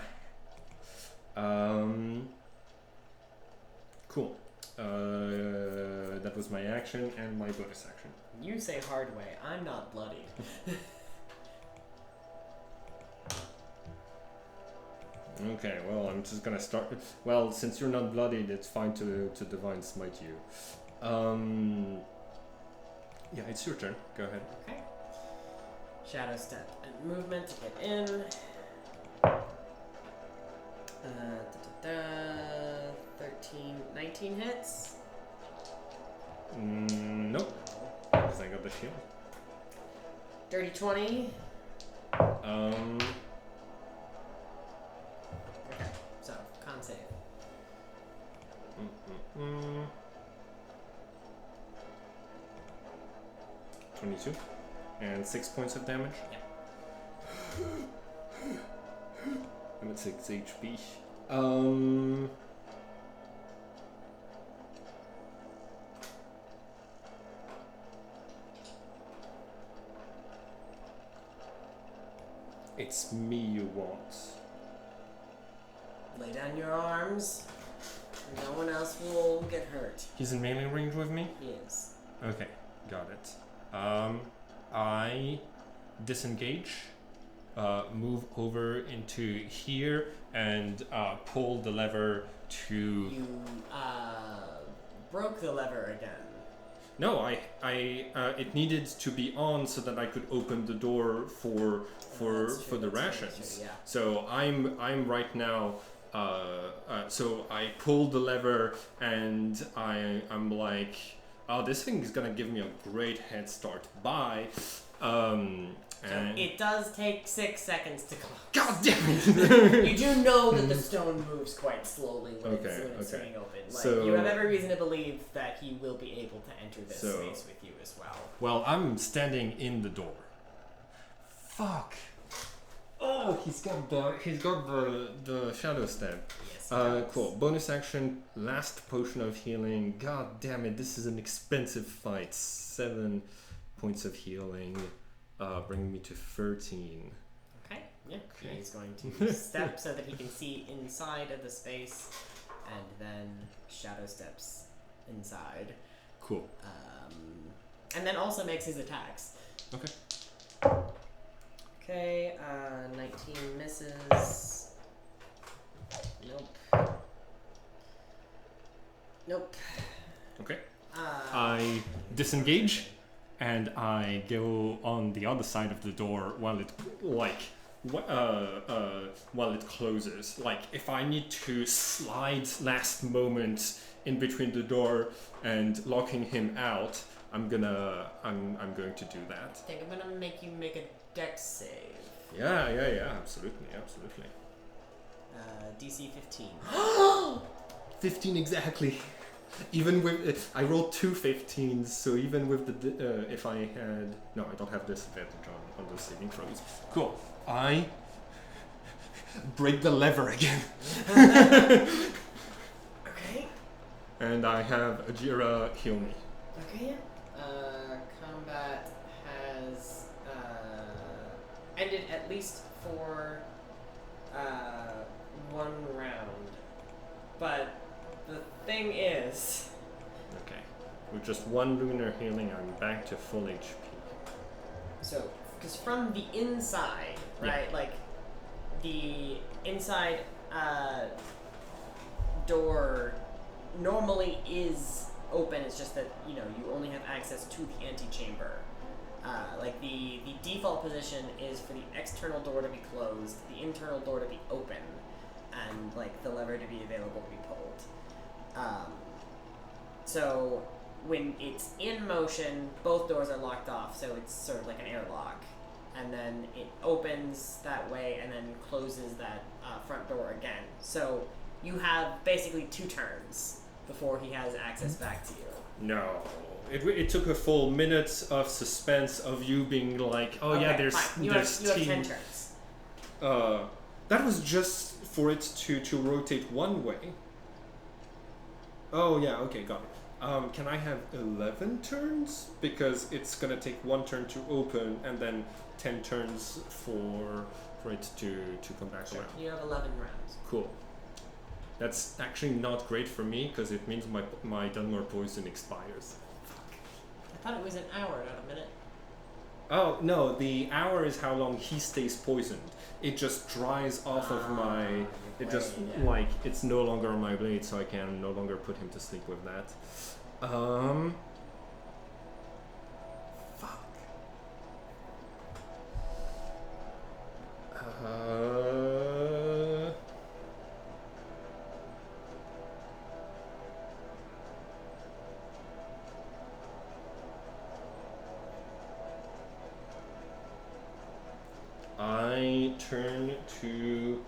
Cool. That was my action and my bonus action. You say hard way. I'm not bloodied. Okay, well, I'm just gonna start. Well, since you're not bloodied, it's fine to divine smite you. Yeah, it's your turn. Go ahead. Okay. Shadow step and movement to get in. 13, 19 hits. Nope. Because I got the shield. Dirty 20. Okay, so con save. 22 and 6 points of damage. Yep. I'm at 6 HP. It's me you want. Lay down your arms. No one else will get hurt. He's in melee range with me? He is. Okay, got it. I disengage, move over into here, and pull the lever to. You broke the lever again. No, it needed to be on so that I could open the door for the rations. True, yeah. So I'm right now. So I pull the lever and I'm like, oh, this thing is gonna give me a great head start. Bye. So it does take 6 seconds to close. God damn it! You do know that the stone moves quite slowly when it's swinging open. Like, So- you have every reason to believe that he will be able to enter this space with you as well. Well, I'm standing in the door. Fuck. Oh, he's got the shadow step. Yes, he does. Cool. Bonus action, last potion of healing. God damn it, this is an expensive fight. 7 points of healing, bringing me to 13. Okay, yeah. Okay. He's going to step so that he can see inside of the space, and then shadow steps inside. Cool. And then also makes his attacks. Okay. Okay, 19 misses. Nope. Okay. I disengage and I go on the other side of the door while it while it closes. Like if I need to slide last moment in between the door and locking him out, I'm going to do that. I think I'm gonna make you make a dex save. Yeah, absolutely. DC 15. 15 exactly. Even with I rolled 2 15s, so even with the if I had I don't have disadvantage on those saving throws. Cool. I break the lever again. Okay. And I have Ajira heal me. Okay. Combat has ended at least for 1 round, but the thing is, Okay. With just 1 lunar healing, I'm back to full HP. so because from the inside, right, Yeah. like the inside door normally is open. It's just that you only have access to the antechamber. Like the default position is for the external door to be closed, the internal door to be open, and like the lever to be available to be pulled. So when it's in motion, both doors are locked off, so it's sort of like an airlock. and then it opens that way and then closes that front door again. So you have basically 2 turns before he has access back to you. No. It took a full minute of suspense of you being like, oh Okay, yeah, there's fine. You there's have team. 10 turns. That was just for it to rotate one way. Oh yeah, okay, got it. Can I have 11 turns? Because it's gonna take 1 turn to open and then 10 turns for it to come back around. You have 11 rounds. Cool. That's actually not great for me because it means my Dunmer poison expires. I thought it was an hour, not a minute. Oh no, the hour is how long he stays poisoned. It just dries off of my. It blade, just yeah. like it's no longer on my blade, so I can no longer put him to sleep with that. Fuck. I turn to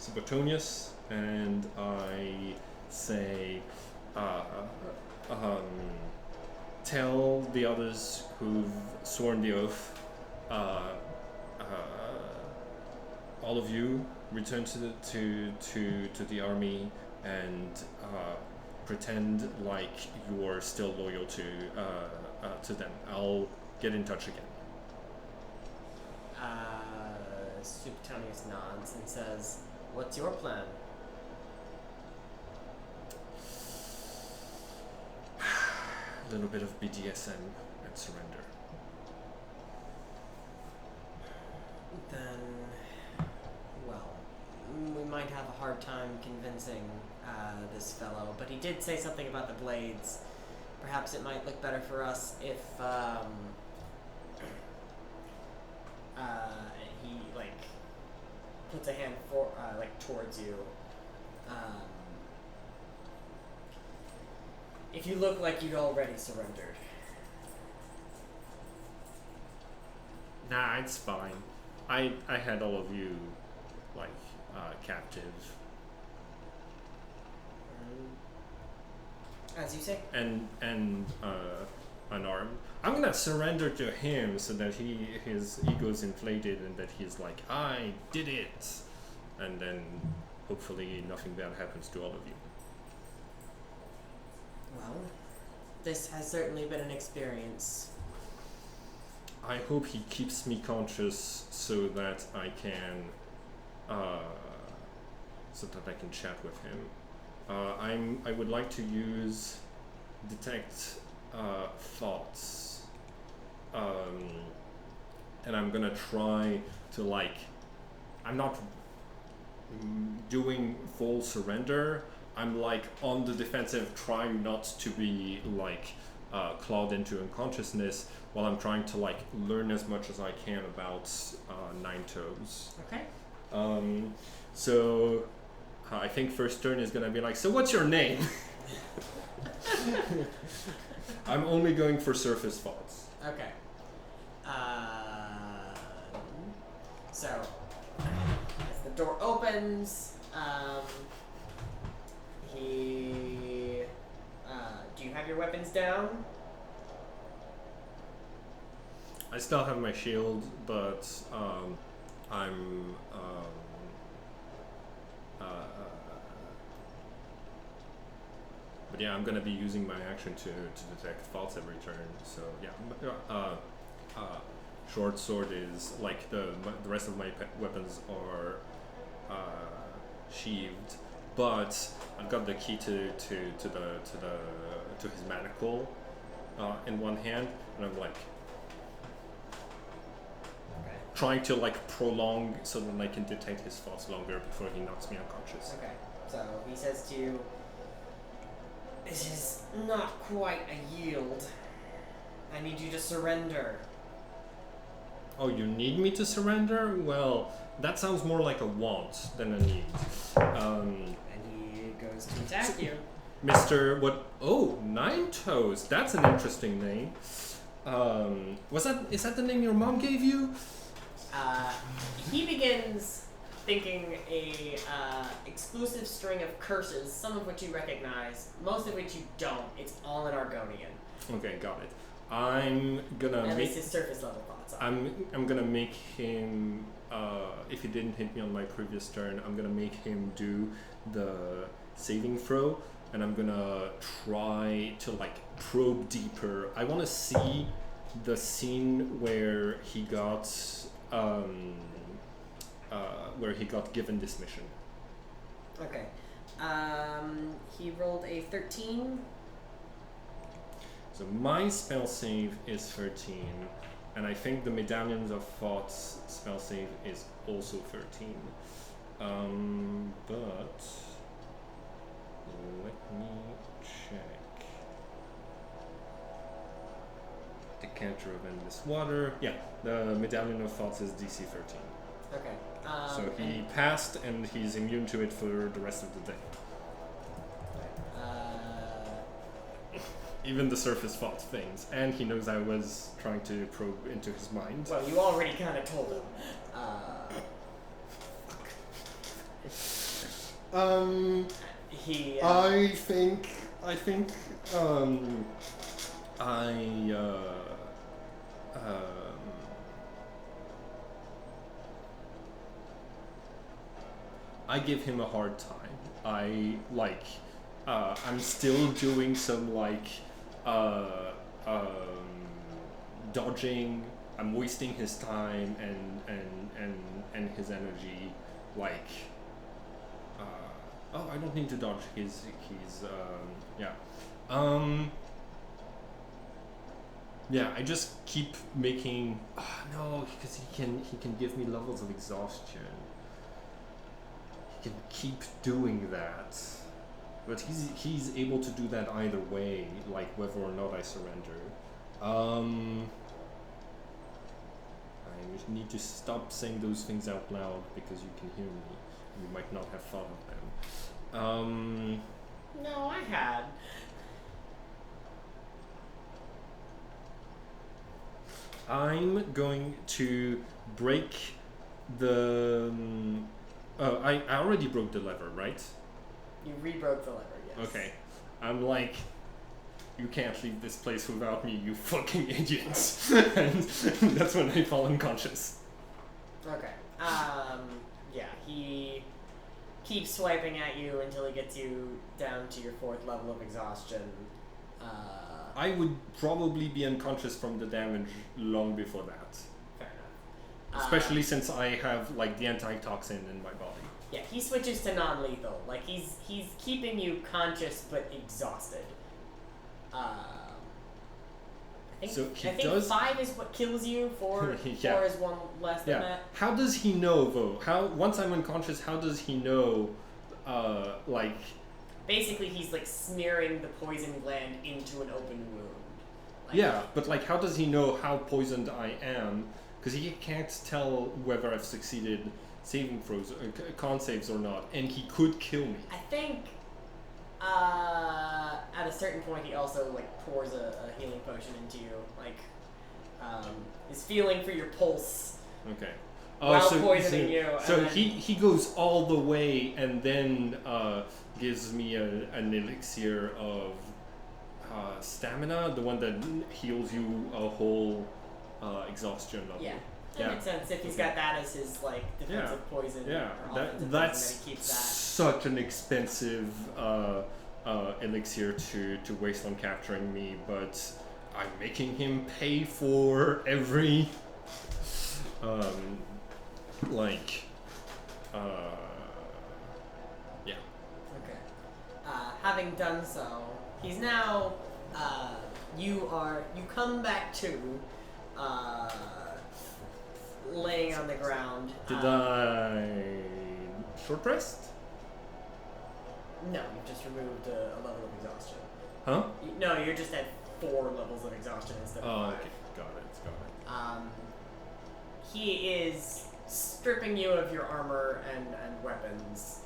Subbotonius and I say, tell the others who've sworn the oath, all of you return to the army and pretend like you're still loyal to them. I'll get in touch again. Subbotonius nods and says, "What's your plan?" A little bit of BDSM and surrender. Then, well, we might have a hard time convincing this fellow, but he did say something about the blades. Perhaps it might look better for us if he puts a hand towards you. If you look like you'd already surrendered. Nah, it's fine. I had all of you captive As you say. and unarmed. I'm gonna surrender to him so that his ego's inflated and that he's like, I did it, and then hopefully nothing bad happens to all of you. Well, this has certainly been an experience. I hope he keeps me conscious so that I can chat with him. I would like to use detect thoughts, and I'm gonna try to I'm not doing full surrender. I'm on the defensive, trying not to be clawed into unconsciousness while I'm trying to learn as much as I can about Nine Toes. Okay. So I think first turn is gonna be so what's your name? I'm only going for surface thoughts. Okay. So, as the door opens, do you have your weapons down? I still have my shield, but I'm but yeah, I'm gonna be using my action to detect thoughts every turn. So yeah, short sword is the rest of my weapons are sheathed, but I've got the key to his manacle in one hand, and I'm trying to prolong so that I can detect his thoughts longer before he knocks me unconscious. Okay. So he says to you, "This is not quite a yield. I need you to surrender." Oh, you need me to surrender? Well, that sounds more like a want than a need. And he goes to attack you. Mr. What? Oh, Nine Toes. That's an interesting name. Is that the name your mom gave you? He begins thinking a exclusive string of curses, some of which you recognize, most of which you don't. It's all in Argonian. Okay, got it. I'm gonna At make. least his surface level thoughts are. I'm gonna make him. If he didn't hit me on my previous turn, I'm gonna make him do the saving throw, and I'm gonna try to like probe deeper. I want to see the scene where he got given this mission. Okay. He rolled a 13. So my spell save is 13, and I think the Medallions of Thought's spell save is also 13. But let me check. Decanter of Endless Water. Yeah, the Medallion of Thoughts is DC 13. Okay. So he passed, and he's immune to it for the rest of the day. Even the surface thought things, and he knows I was trying to probe into his mind. Well, you already kind of told him. He. I think. I give him a hard time. I'm still doing some dodging. I'm wasting his time and his energy. I don't need to dodge. I just keep making. No, because he can give me levels of exhaustion. He can keep doing that. But he's able to do that either way, like whether or not I surrender. I need to stop saying those things out loud because you can hear me. You might not have thought of them. No, I had. I'm going to break the. I already broke the lever, right? You re-broke the lever, yes. Okay. I'm like, you can't leave this place without me, you fucking idiots. And that's when I fall unconscious. Okay. Yeah, he keeps swiping at you until he gets you down to your 4th level of exhaustion. I would probably be unconscious from the damage long before that. Fair enough. Especially since I have like the antitoxin in my body. Yeah, he switches to non-lethal. Like he's keeping you conscious but exhausted. I think 5 is what kills you. 4 Yeah. 4 is 1 less than that. How does he know though? Once I'm unconscious, how does he know? Basically, he's like smearing the poison gland into an open wound. Yeah, but like, how does he know how poisoned I am? Because he can't tell whether I've succeeded saving throws, con saves or not, and he could kill me. I think at a certain point he also like pours a healing potion into you, like is feeling for your pulse. Okay. While poisoning you. So he goes all the way and then gives me an elixir of stamina, the one that heals you a whole exhaustion level. Yeah. That makes sense if he's got that as his like defensive poison. Yeah, or offensive that's poison, then he keeps that. such an expensive elixir to waste on capturing me, but I'm making him pay for every yeah. Okay. Having done so, he's now you come back to laying on the ground. Did I short rest? No, you've just removed a level of exhaustion. Huh? No, you're just at 4 levels of exhaustion instead of 5. Okay. Got it. He is stripping you of your armor and weapons.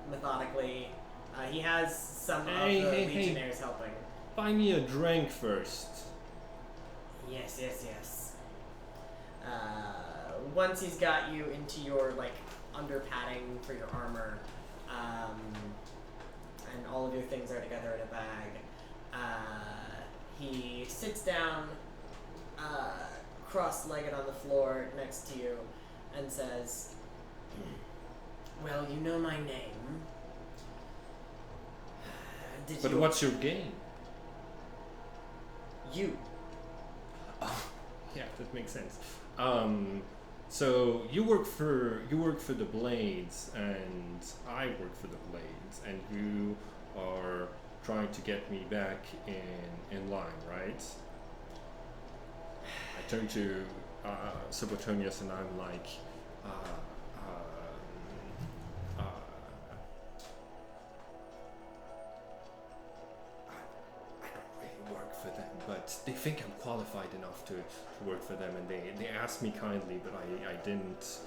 methodically. He has some Hey, of the hey, hey. legionnaires helping. Buy me a drink first. Yes. Once he's got you into your like under padding for your armor, and all of your things are together in a bag, he sits down, cross-legged on the floor next to you, and says, "Well, you know my name. But what's your game? You. Yeah, that makes sense. So you work for the Blades, and I work for the Blades, and you are trying to get me back in line, right?" I turn to Subbotonius and I'm like, I don't really work for them, but they think I'm qualified enough to work for them, and they asked me kindly, but I didn't.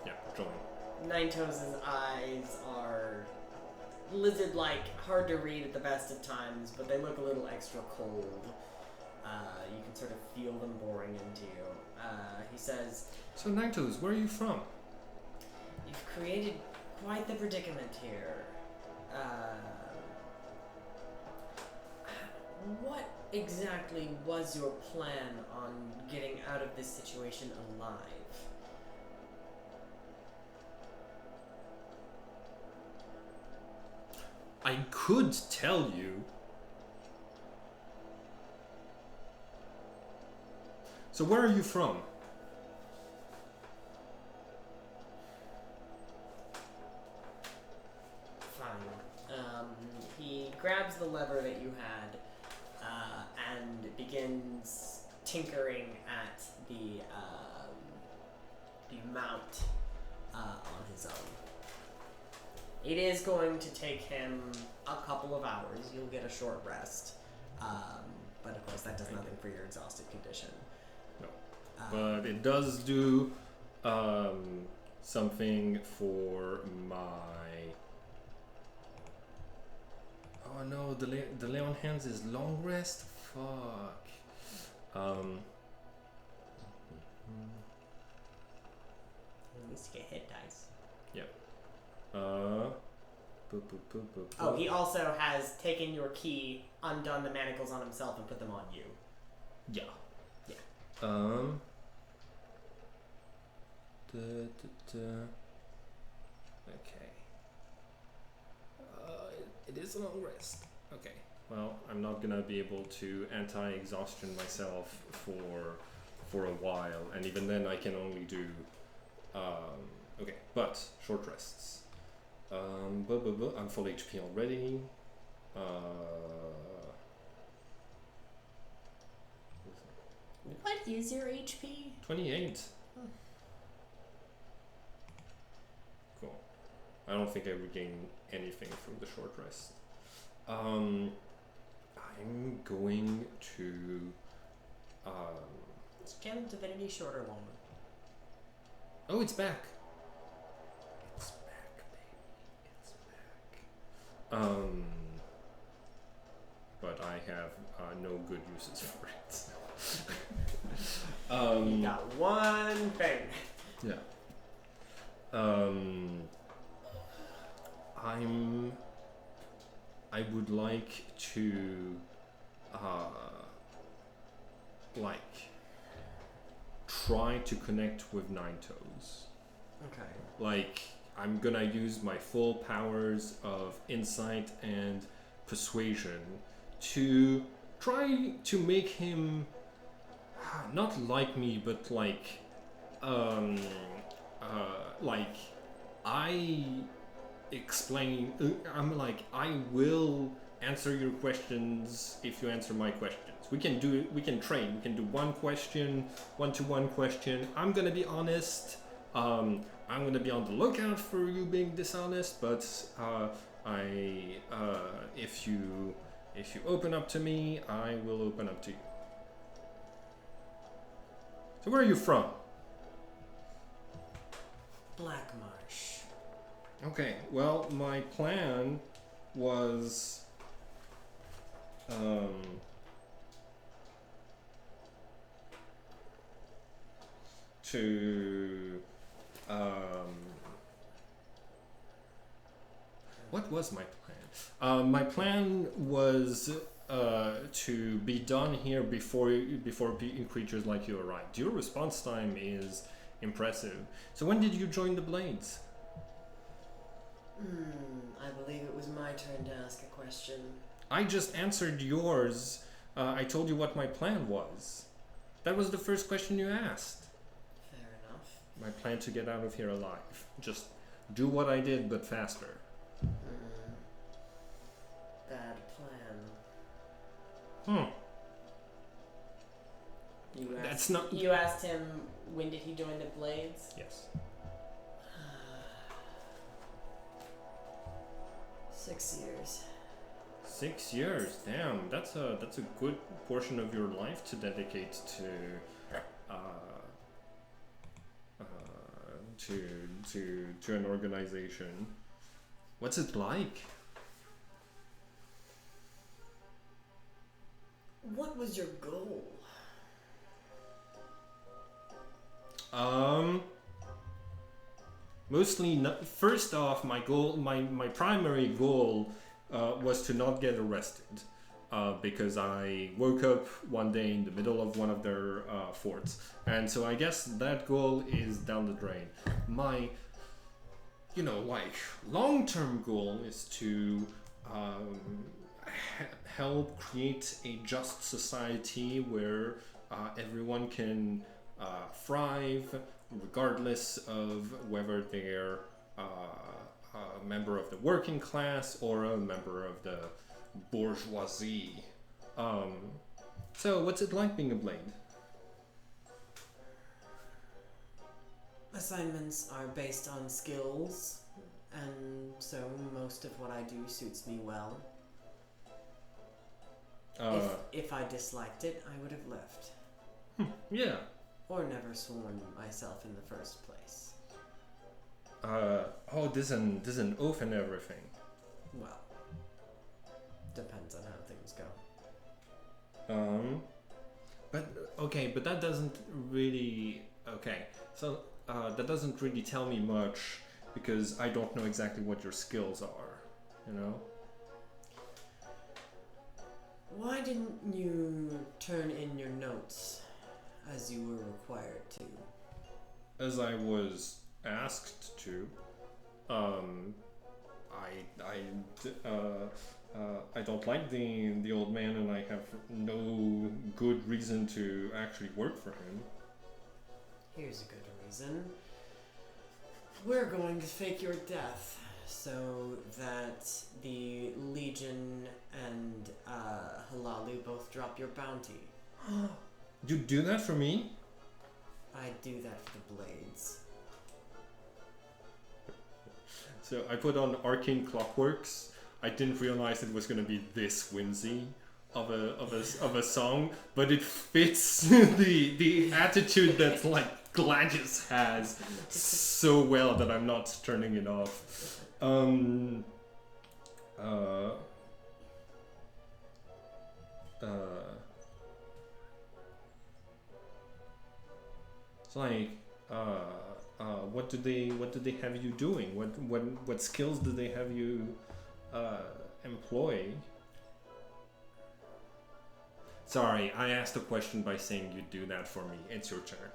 Yeah, join. Nine-Toes' eyes are lizard-like, hard to read at the best of times, but they look a little extra cold. You can sort of feel them boring into you. He says, So Nighttoes, where are you from? "You've created quite the predicament here. What exactly was your plan on getting out of this situation alive?" I could tell you. So where are you from? Fine. He grabs the lever that you had and begins tinkering at the mount on his own. It is going to take him a couple of hours. You'll get a short rest. But of course, that does nothing for your exhausted condition. No. But it does do something for my... Oh no, the lay on hands is long rest? Fuck. At least you get hit dice. Oh, he also has taken your key, undone the manacles on himself, and put them on you. Yeah. Yeah. Okay. It is a long rest. Okay. Well, I'm not gonna be able to anti-exhaustion myself for a while, and even then I can only do okay, but short rests. I'm full HP already. What is your HP? 28. Cool. I don't think I regain anything from the short rest. I'm going to Is Channel Divinity short or long? oh, it's back. It's back, baby. It's back. But I have no good uses for it. You got one thing. Yeah. I would like to try to connect with Nine-Toes. Okay. Like, I'm gonna use my full powers of insight and persuasion to try to make him not like me, but like I explain. I'm like, I will answer your questions if you answer my questions. We can do it. We can train. We can do one-to-one question. I'm gonna be honest. I'm gonna be on the lookout for you being dishonest. But if you open up to me, I will open up to you. So where are you from? Black Marsh. Okay, well, my plan was to what was my plan? My plan was to be done here before creatures like you arrived. Your response time is impressive. So when did you join the Blades? I believe it was my turn to ask a question. I just answered yours. I told you what my plan was. That was the first question you asked. Fair enough. My plan to get out of here alive. Just do what I did, but faster. Bad plan. That's not. You asked him when did he join the Blades? Yes. 6 years. 6 years. Damn, that's a good portion of your life to dedicate to to an organization. What's it like? What was your goal? Mostly first off, my primary goal was to not get arrested, because I woke up one day in the middle of one of their forts, and so I guess that goal is down the drain. My long-term goal is to help create a just society where everyone can thrive, regardless of whether they're a member of the working class or a member of the bourgeoisie. So what's it like being a Blade? Assignments are based on skills, and so most of what I do suits me well. If I disliked it, I would have left. Yeah. Or never sworn myself in the first place. There's an oath and everything. Well, depends on how things go. But that doesn't really. Okay, so that doesn't really tell me much because I don't know exactly what your skills are. You know. Why didn't you turn in your notes as you were required to? As I was asked to. I don't like the old man, and I have no good reason to actually work for him. Here's a good reason. We're going to fake your death so that the Legion and Halalu both drop your bounty. You do that for me? I do that for the Blades. So I put on Arcane Clockworks. I didn't realize it was going to be this whimsy of a song, but it fits the attitude that like Gladius has so well that I'm not turning it off. It's like what do they have you doing? What skills do they have you employ? Sorry, I asked a question by saying you do that for me. It's your turn.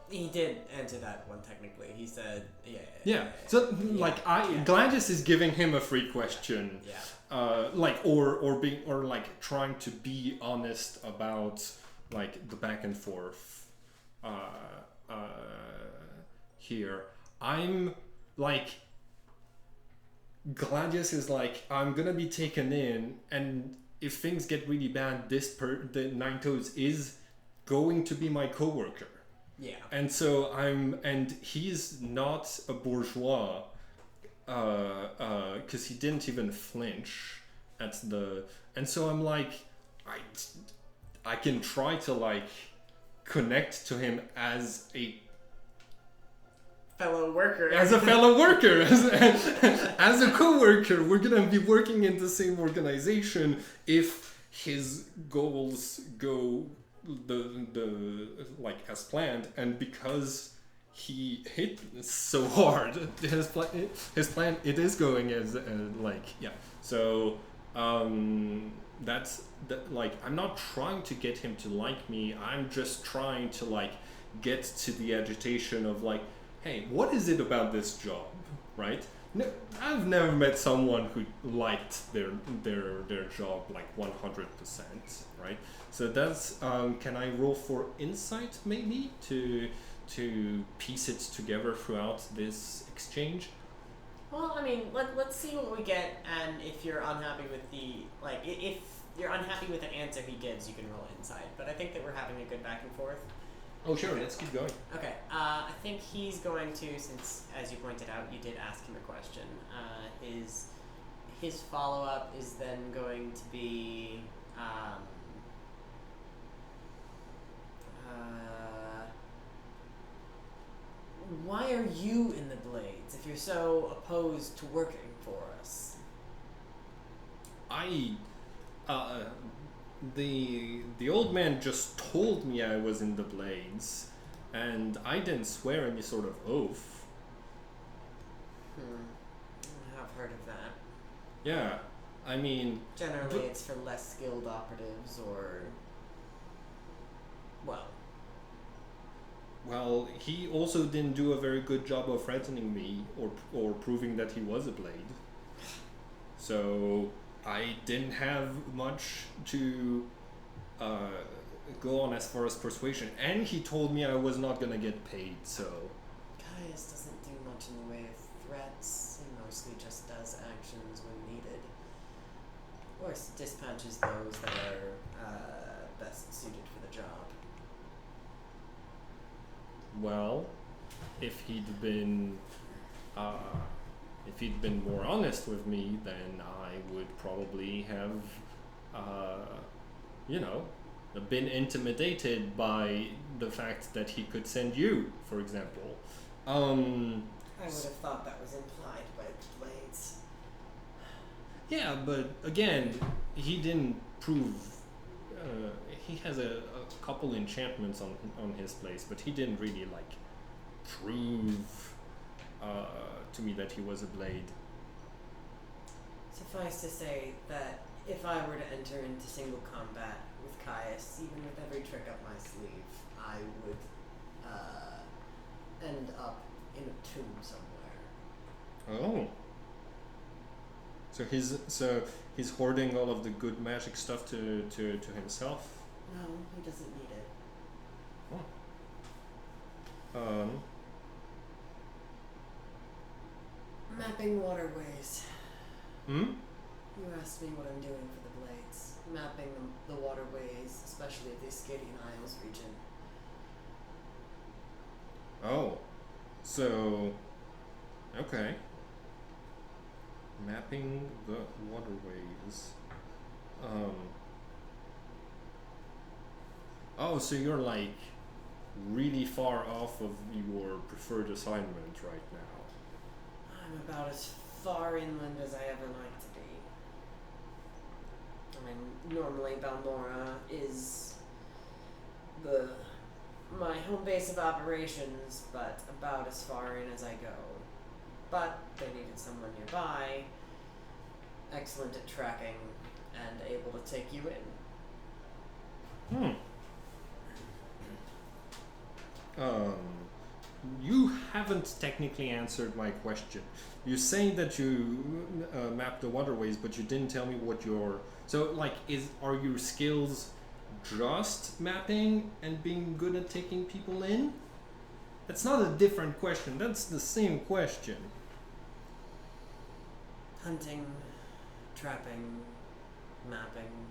He did answer that one technically. He said, yeah. So Gladius is giving him a free question. Yeah. Or trying to be honest about like the back and forth. Here, I'm like. Gladius is like, I'm gonna be taken in, and if things get really bad, the Nine Toes is going to be my coworker. Yeah. And so and he's not a bourgeois, because he didn't even flinch at and so I'm like, I can try to like connect to him as a fellow worker. As a fellow worker, as a co-worker, we're gonna be working in the same organization if his goals go the like as planned, and because he hit so hard, his plan it is going as like yeah. So that's that, like I'm not trying to get him to like me. I'm just trying to like get to the agitation of like, hey, what is it about this job, right? No, I've never met someone who liked their job like 100%, right? So that's can I roll for insight maybe to piece it together throughout this exchange? Well, I mean, let's see what we get, and if you're unhappy with the like, if you're unhappy with an answer he gives, you can roll insight. But I think that we're having a good back and forth. Oh sure, let's keep going. Okay, I think he's going to, since as you pointed out, you did ask him a question. His follow up is then going to be why are you in the Blades if you're so opposed to working for us? The old man just told me I was in the Blades, and I didn't swear any sort of oath. I have heard of that. Yeah, I mean... Generally it's for less skilled operatives or... Well, he also didn't do a very good job of threatening me or proving that he was a Blade. So I didn't have much to go on as far as persuasion, and he told me I was not gonna get paid, so... Caius doesn't do much in the way of threats. He mostly just does actions when needed. Or dispatches those that are best suited for the job. Well, if he'd been more honest with me, then I would probably have, been intimidated by the fact that he could send you, for example. I would have thought that was implied by the Blades. Yeah, but again, he didn't prove. He has a couple enchantments on his place, but he didn't really like prove to me that he was a Blade. Suffice to say that if I were to enter into single combat with Caius, even with every trick up my sleeve, I would end up in a tomb somewhere. Oh. So he's hoarding all of the good magic stuff to himself? No, he doesn't need it. Oh. Mapping waterways. Hmm? You asked me what I'm doing for the Blades. Mapping the waterways, especially of the Ascadian Isles region. Oh. So... Okay. Mapping the waterways. Oh, so you're like really far off of your preferred assignment right now. I'm about as far inland as I ever like to be. I mean, normally Balmora is my home base of operations, but about as far in as I go. But they needed someone nearby, excellent at tracking, and able to take you in. You haven't technically answered my question. You say that you map the waterways, but you didn't tell me what your... So, like, are your skills just mapping and being good at taking people in? That's not a different question. That's the same question. Hunting, trapping, mapping.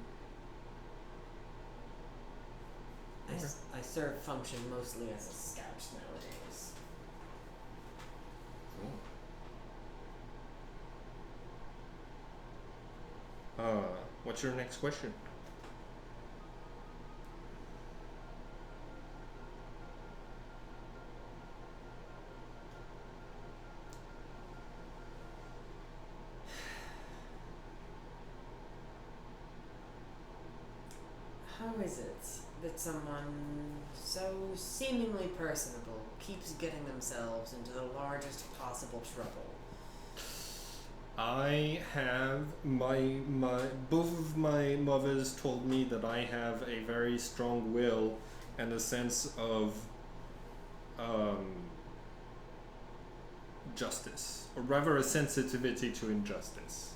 I serve function mostly as a scout nowadays. Cool. What's your next question? How is it that someone so seemingly personable keeps getting themselves into the largest possible trouble? I have both of my mothers told me that I have a very strong will and a sense of justice, or rather a sensitivity to injustice.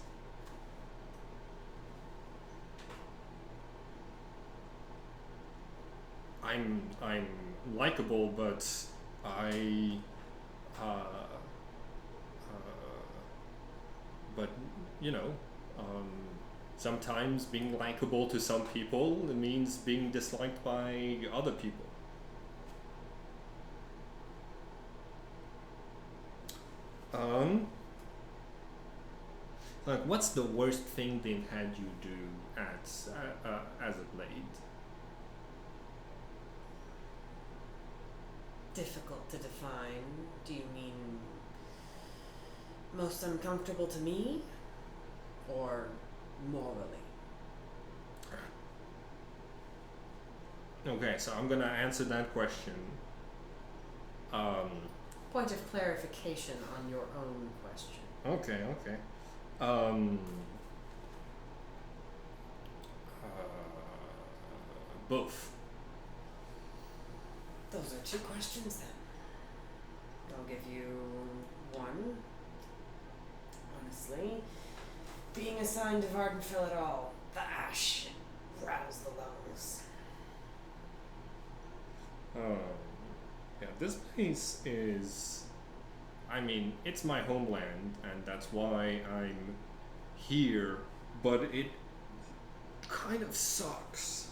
I'm likable, but I but you know, um, sometimes being likable to some people means being disliked by other people. Like, what's the worst thing they've had you do as a blade? Difficult to define. Do you mean most uncomfortable to me? Or morally? Okay, so I'm gonna answer that question. Point of clarification on your own question. Okay. Um, both. Those are two questions then. I'll give you one. Honestly, being assigned to Vardenfell at all, the ash rattles the lungs. Yeah, this place is. I mean, it's my homeland, and that's why I'm here, but it kind of sucks.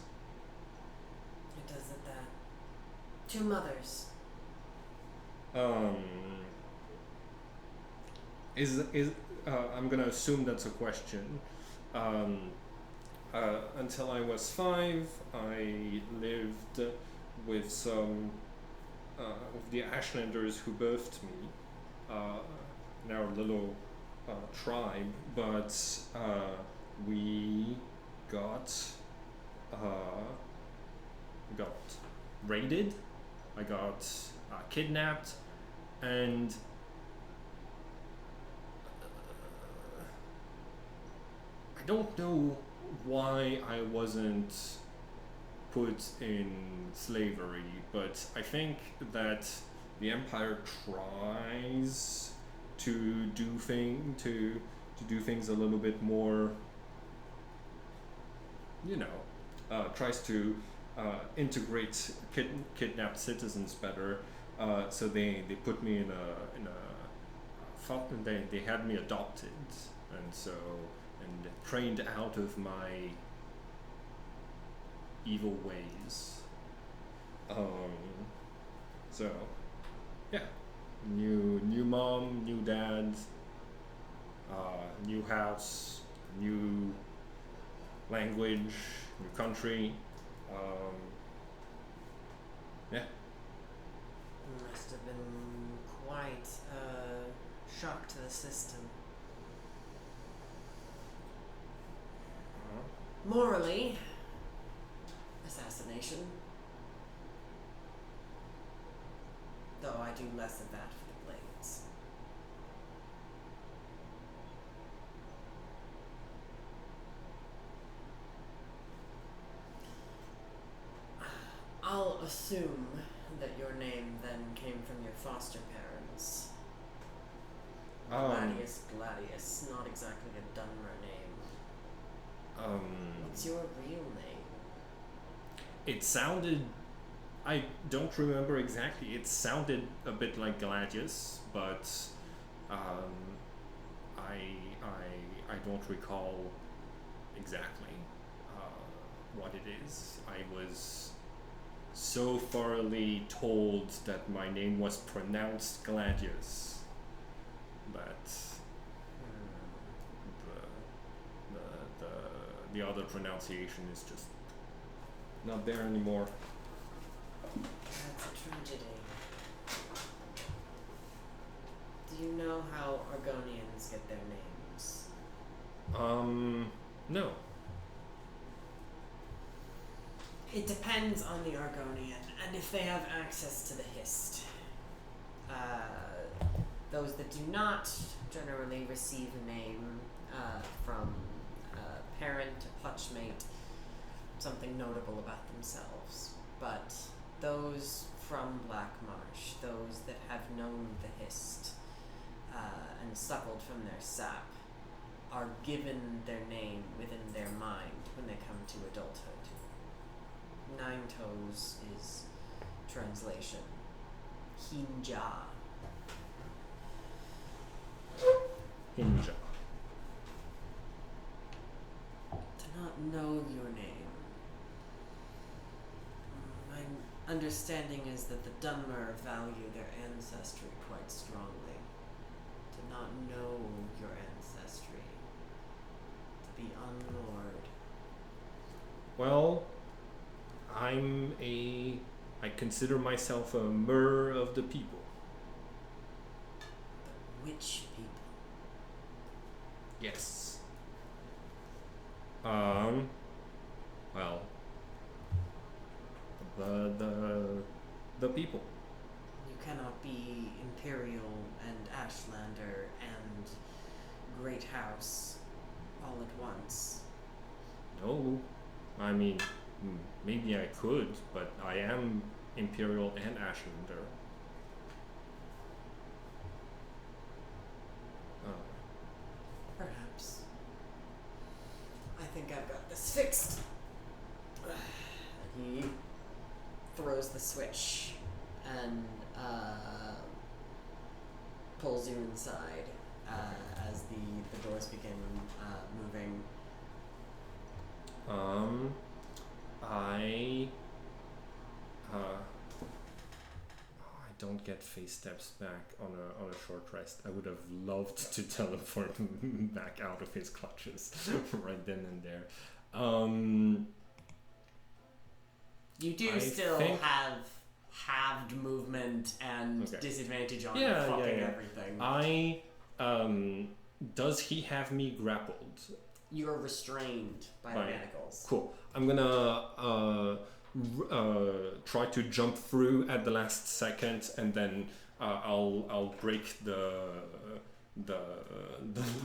It does at that. Two mothers. I'm gonna assume that's a question. Until I was 5, I lived with some of the Ashlanders who birthed me. In our little tribe, but we got raided. I got kidnapped, and I don't know why I wasn't put in slavery, but I think that the Empire tries to do things a little bit more, tries to integrate kidnapped citizens better. So they put me in a they had me adopted, and trained out of my evil ways. So yeah, new mom, new dad, new house, new language, new country. Yeah. Must have been quite a shock to the system. Morally, assassination. Though I do less of that for the blades. I'll assume that your name then came from your foster parents. Gladius, not exactly a Dunmer name. What's your real name? It sounded. I don't remember exactly. It sounded a bit like Gladius, but I don't recall exactly what it is. I was so thoroughly told that my name was pronounced Gladius that the other pronunciation is just not there anymore. That's a tragedy. Do you know how Argonians get their names? No. It depends on the Argonian, and if they have access to the Hist. Those that do not generally receive a name from a parent, a hutchmate, something notable about themselves. But those from Black Marsh, those that have known the Hist and suckled from their sap, are given their name within their mind when they come to adulthood. Nine Toes is translation. Hinja. Hinja. To not know your name. My understanding is that the Dunmer value their ancestry quite strongly. To not know your ancestry. To be unlord. Well, I consider myself a mer of the people. But which people? Yes. Well, the people. You cannot be Imperial and Ashlander and Great House all at once. No, I mean, maybe I could, but I am Imperial and Ashlander. Perhaps. I think I've got this fixed. He throws the switch and pulls you inside as the doors begin moving. I don't get phase steps back on a short rest. I would have loved to teleport back out of his clutches right then and there. You do still have halved movement and disadvantage on everything. Does he have me grappled? You're restrained by the manacles. Cool. I'm gonna try to jump through at the last second, and then I'll break the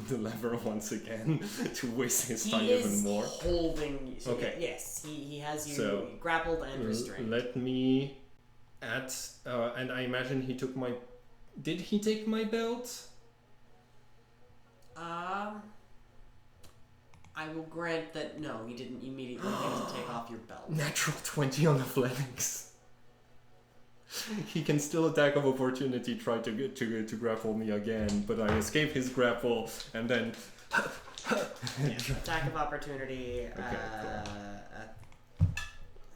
lever once again to waste his time even more. He is holding you. So yes, he has you grappled and restrained. Let me and I imagine he took my. Did he take my belt? I will grant that no, he didn't immediately think to take off your belt. Natural 20 on athletics. He can still attack of opportunity, try to grapple me again, but I escape his grapple and then. Attack of opportunity. Cool.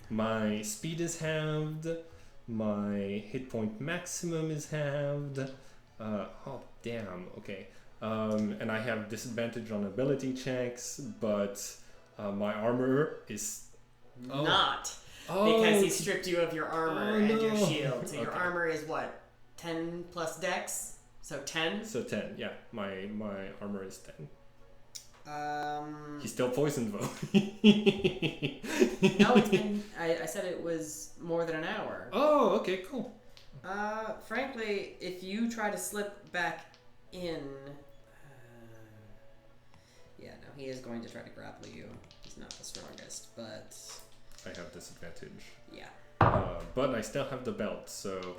My speed is halved. My hit point maximum is halved. Oh damn. Okay. And I have disadvantage on ability checks, but my armor is not because he stripped you of your armor and your shield. So your armor is what? 10 plus dex? So 10? So 10, yeah. My armor is 10. He's still poisoned though. No, it's been. I said it was more than an hour. Oh, okay, cool. Frankly, if you try to slip back in. Yeah, no, he is going to try to grapple you. He's not the strongest, but. I have disadvantage. Yeah. But I still have the belt, so.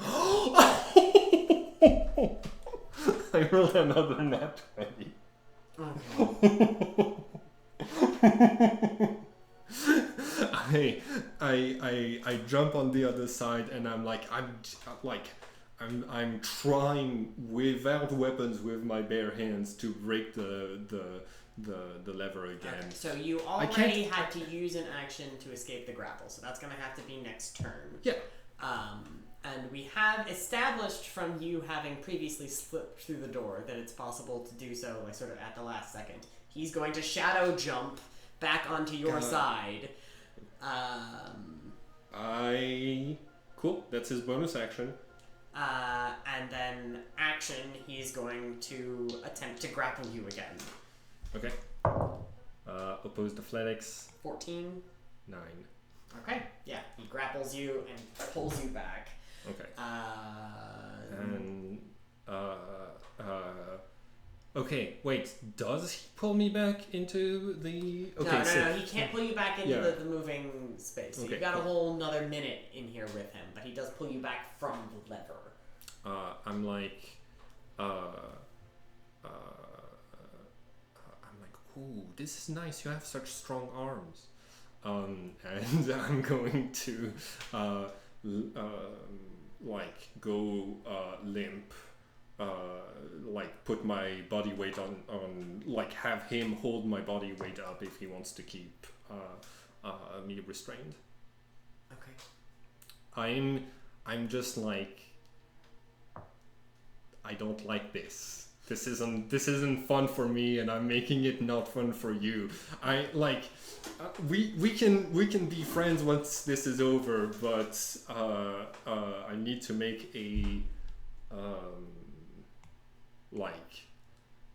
I rolled another nat 20. Okay. I jump on the other side and I'm trying without weapons with my bare hands to break the lever again. Okay, so you already had to use an action to escape the grapple, so that's going to have to be next turn. Yeah. And we have established from you having previously slipped through the door that it's possible to do so, like sort of at the last second. He's going to shadow jump back onto your side. Cool. That's his bonus action. And then action, he's going to attempt to grapple you again. Okay. Opposed athletics. 14. 9. Okay. Yeah. He grapples you and pulls you back. Okay. And Okay, wait, does he pull me back into the... Okay, no, he can't pull you back into Yeah. the moving space. So Okay, you've got cool. a whole another minute in here with him, but he does pull you back from the lever. I'm like, ooh, this is nice, you have such strong arms. And I'm going to, like, go limp. Like put my body weight on like have him hold my body weight up if he wants to keep me restrained. Okay. I'm just like, I don't like this. This isn't fun for me, and I'm making it not fun for you. I like we can be friends once this is over, but I need to make a like,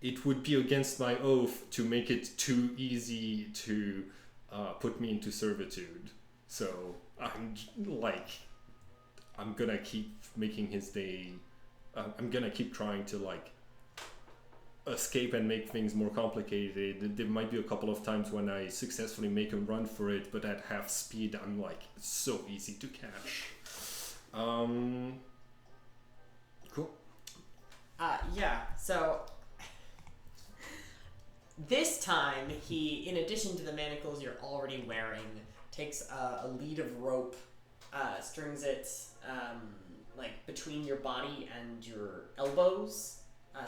it would be against my oath to make it too easy to put me into servitude. So I'm gonna keep making his day. I'm gonna keep trying to like escape and make things more complicated. There might be a couple of times when I successfully make him run for it, but at half speed, I'm like, it's so easy to catch. Cool. Yeah, so this time he, in addition to the manacles you're already wearing, takes a lead of rope, strings it like between your body and your elbows.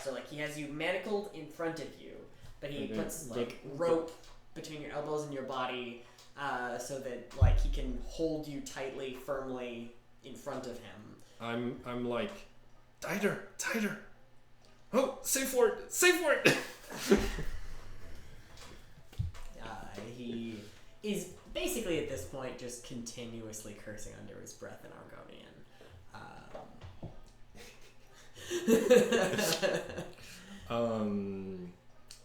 So like he has you manacled in front of you, but he puts like rope between your elbows and your body, so that like he can hold you tightly, firmly in front of him. I'm like, tighter. Oh, safe word. He is basically at this point just continuously cursing under his breath in Argonian.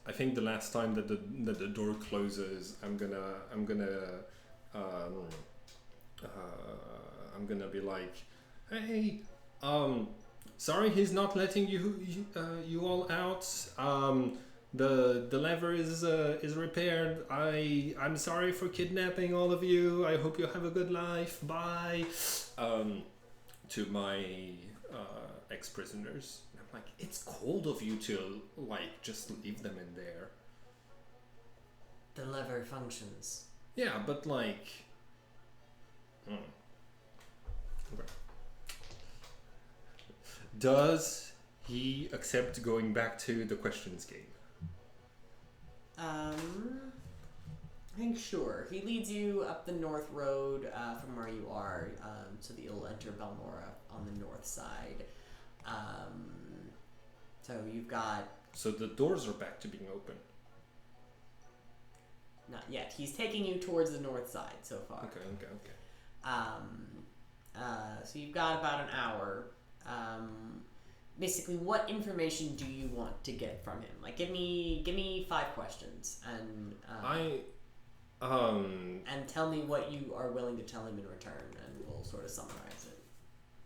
I think the last time that the door closes, I'm gonna be like, hey, sorry, he's not letting you all out. The lever is repaired. I'm sorry for kidnapping all of you. I hope you have a good life. Bye. To my ex-prisoners. I'm like, it's cold of you to like just leave them in there. The lever functions. Yeah, but like, okay. Does he accept going back to the questions game? I think sure. He leads you up the north road from where you are, so that you'll enter Balmora on the north side. So you've got... So the doors are back to being open. Not yet. He's taking you towards the north side so far. Okay. So you've got about an hour. Basically, what information do you want to get from him? Like, give me 5 questions, and and tell me what you are willing to tell him in return, and we'll sort of summarize it.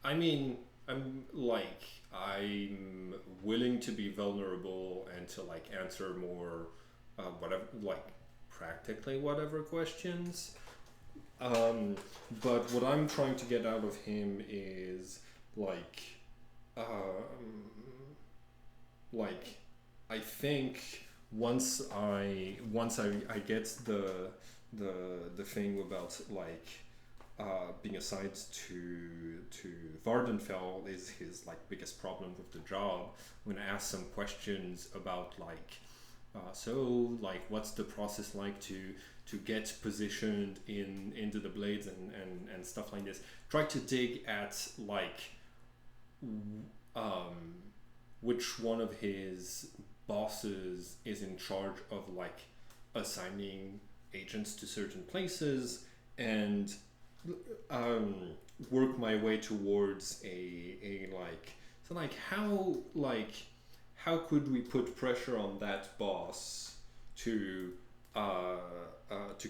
I mean, I'm willing to be vulnerable and to like answer more, whatever, like practically whatever questions. But what I'm trying to get out of him is like I think once I get the thing about like being assigned to Vardenfell is his like biggest problem with the job. I'm gonna ask some questions about like so like what's the process like to get positioned into the blades and stuff like this. Try to dig at like which one of his bosses is in charge of like assigning agents to certain places, and work my way towards a like, so like how could we put pressure on that boss to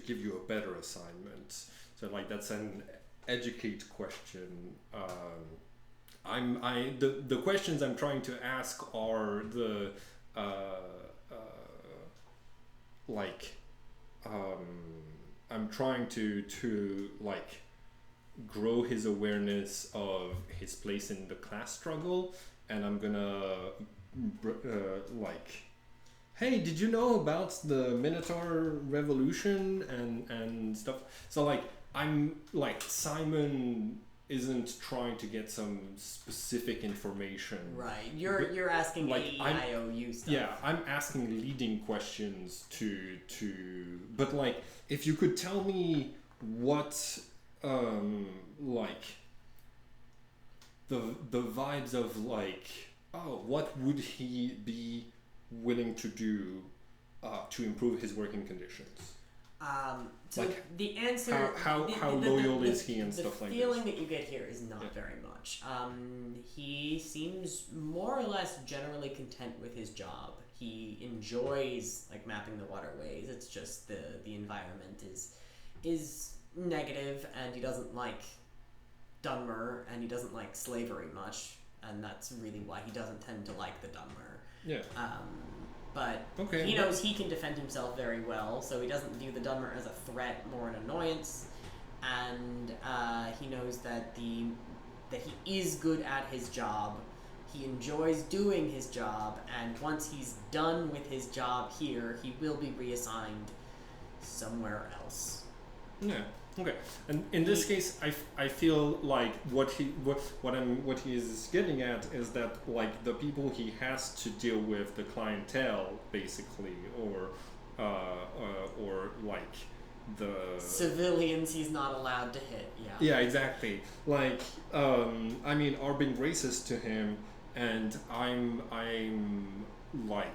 give you a better assignment. So like that's an educate question. The questions I'm trying to ask are the like I'm trying to like grow his awareness of his place in the class struggle, and I'm gonna like, hey, did you know about the Minotaur Revolution and stuff? So like I'm like Simon isn't trying to get some specific information. Right. You're asking like, AEIOU stuff. Yeah, I'm asking leading questions to but like if you could tell me what like the vibes of like, oh, what would he be willing to do to improve his working conditions? So like the answer, how loyal is he and stuff like this? The feeling that you get here is not very much. He seems more or less generally content with his job. He enjoys like mapping the waterways. It's just the environment is negative, and he doesn't like Dunmer, and he doesn't like slavery much, and that's really why he doesn't tend to like the Dunmer. Yeah. But he knows he can defend himself very well, so he doesn't view the Dunmer as a threat, more an annoyance, and he knows that that he is good at his job. He enjoys doing his job, and once he's done with his job here, he will be reassigned somewhere else. Yeah. Okay. And in this case, I feel like what he is getting at is that like the people he has to deal with, the clientele basically, or like the civilians he's not allowed to hit. Yeah. Yeah, exactly. Like I mean, are being racist to him, and I'm like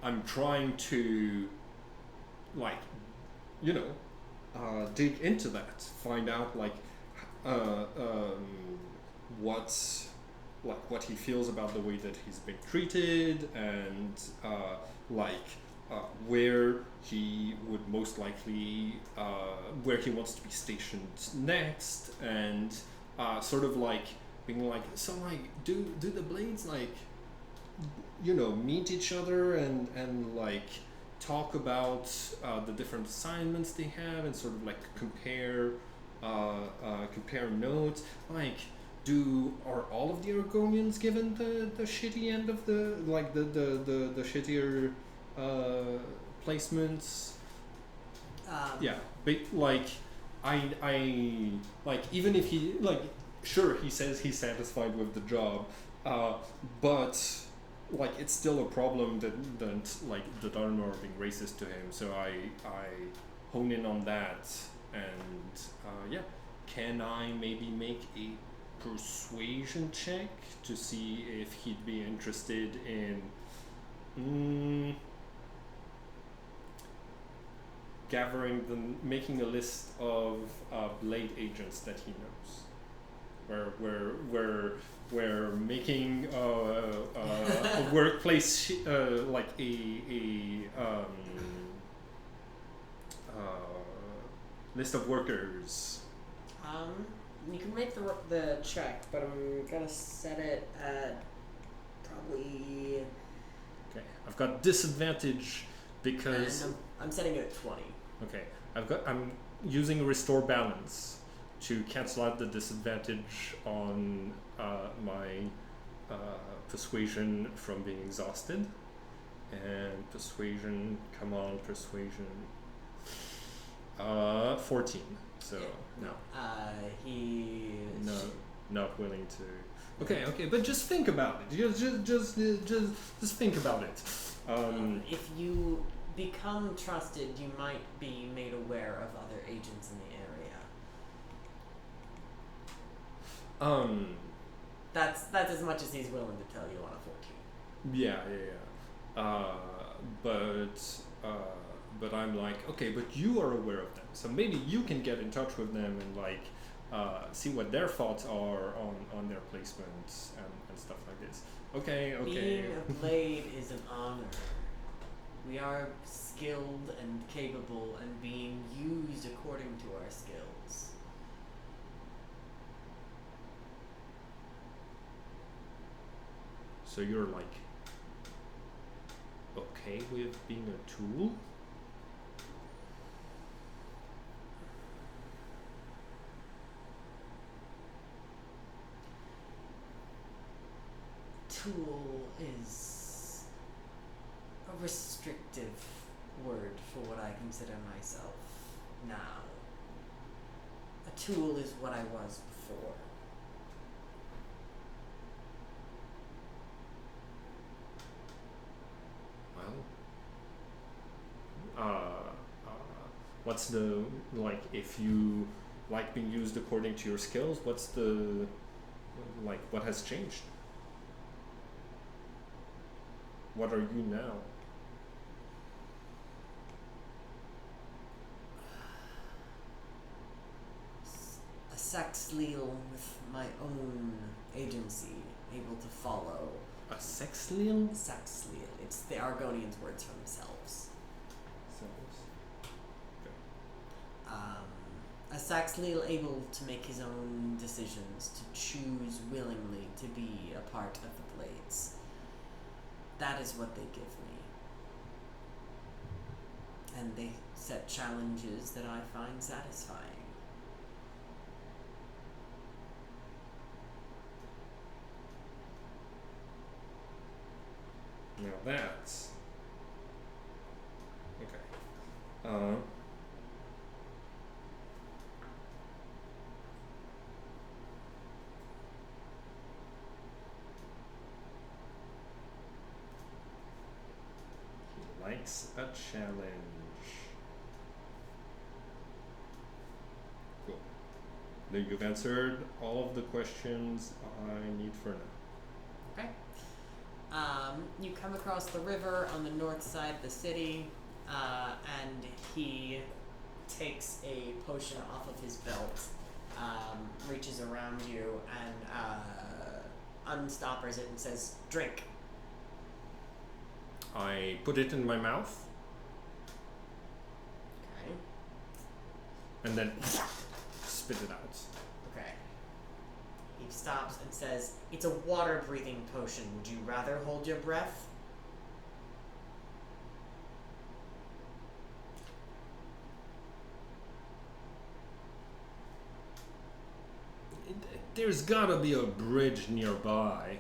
I'm trying to like, you know, dig into that, find out like what he feels about the way that he's been treated, and where he would most likely where he wants to be stationed next, and sort of like being like, so like do the blades like, you know, meet each other and like talk about the different assignments they have, and sort of like compare notes. Like, are all of the Argonians given the shitty end of the like the shittier placements? Yeah, but like I like, even if he like, sure, he says he's satisfied with the job, but like it's still a problem that like the Dharma are being racist to him. So I hone in on that, and yeah, can I maybe make a persuasion check to see if he'd be interested in making a list of blade agents that he knows, where making a workplace like a list of workers. You can make the check, but I'm gonna set it at probably. Okay, I've got disadvantage because I'm setting it at 20. Okay, I'm using a restore balance to cancel out the disadvantage on my persuasion from being exhausted. And persuasion, come on, persuasion. 14. So no. He not willing to. Okay, but just think about it. Just think about it. If you become trusted, you might be made aware of other agents in the area. That's as much as he's willing to tell you on a 14. Yeah. But I'm like, okay, but you are aware of them, so maybe you can get in touch with them and like see what their thoughts are on their placements and stuff like this. Okay. Being a blade is an honor. We are skilled and capable and being used according to our skills. So you're like okay with being a tool? Tool is a restrictive word for what I consider myself now. A tool is what I was before. Well, what's the, like, if you like being used according to your skills, what's the, like, what has changed? What are you now? A sex leal with my own agency, able to follow. A sex leal? Sex leal. It's the Argonians' words for themselves. A sex leal able to make his own decisions, to choose willingly to be a part of the Blades. That is what they give me. And they set challenges that I find satisfying. Now that's okay. He likes a challenge. Cool. Then you've answered all of the questions I need for now. Okay. You come across the river on the north side of the city, and he takes a potion off of his belt, reaches around you, and unstoppers it and says, "Drink." I put it in my mouth Okay. and then spit it out. Okay. He stops and says, "It's a water-breathing potion. Would you rather hold your breath?" There's gotta be a bridge nearby.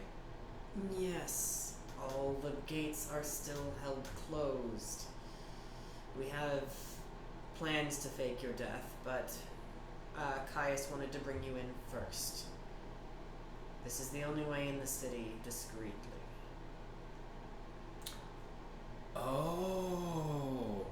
Yes. All the gates are still held closed. We have plans to fake your death, but Caius wanted to bring you in first. This is the only way in the city discreetly. Oh.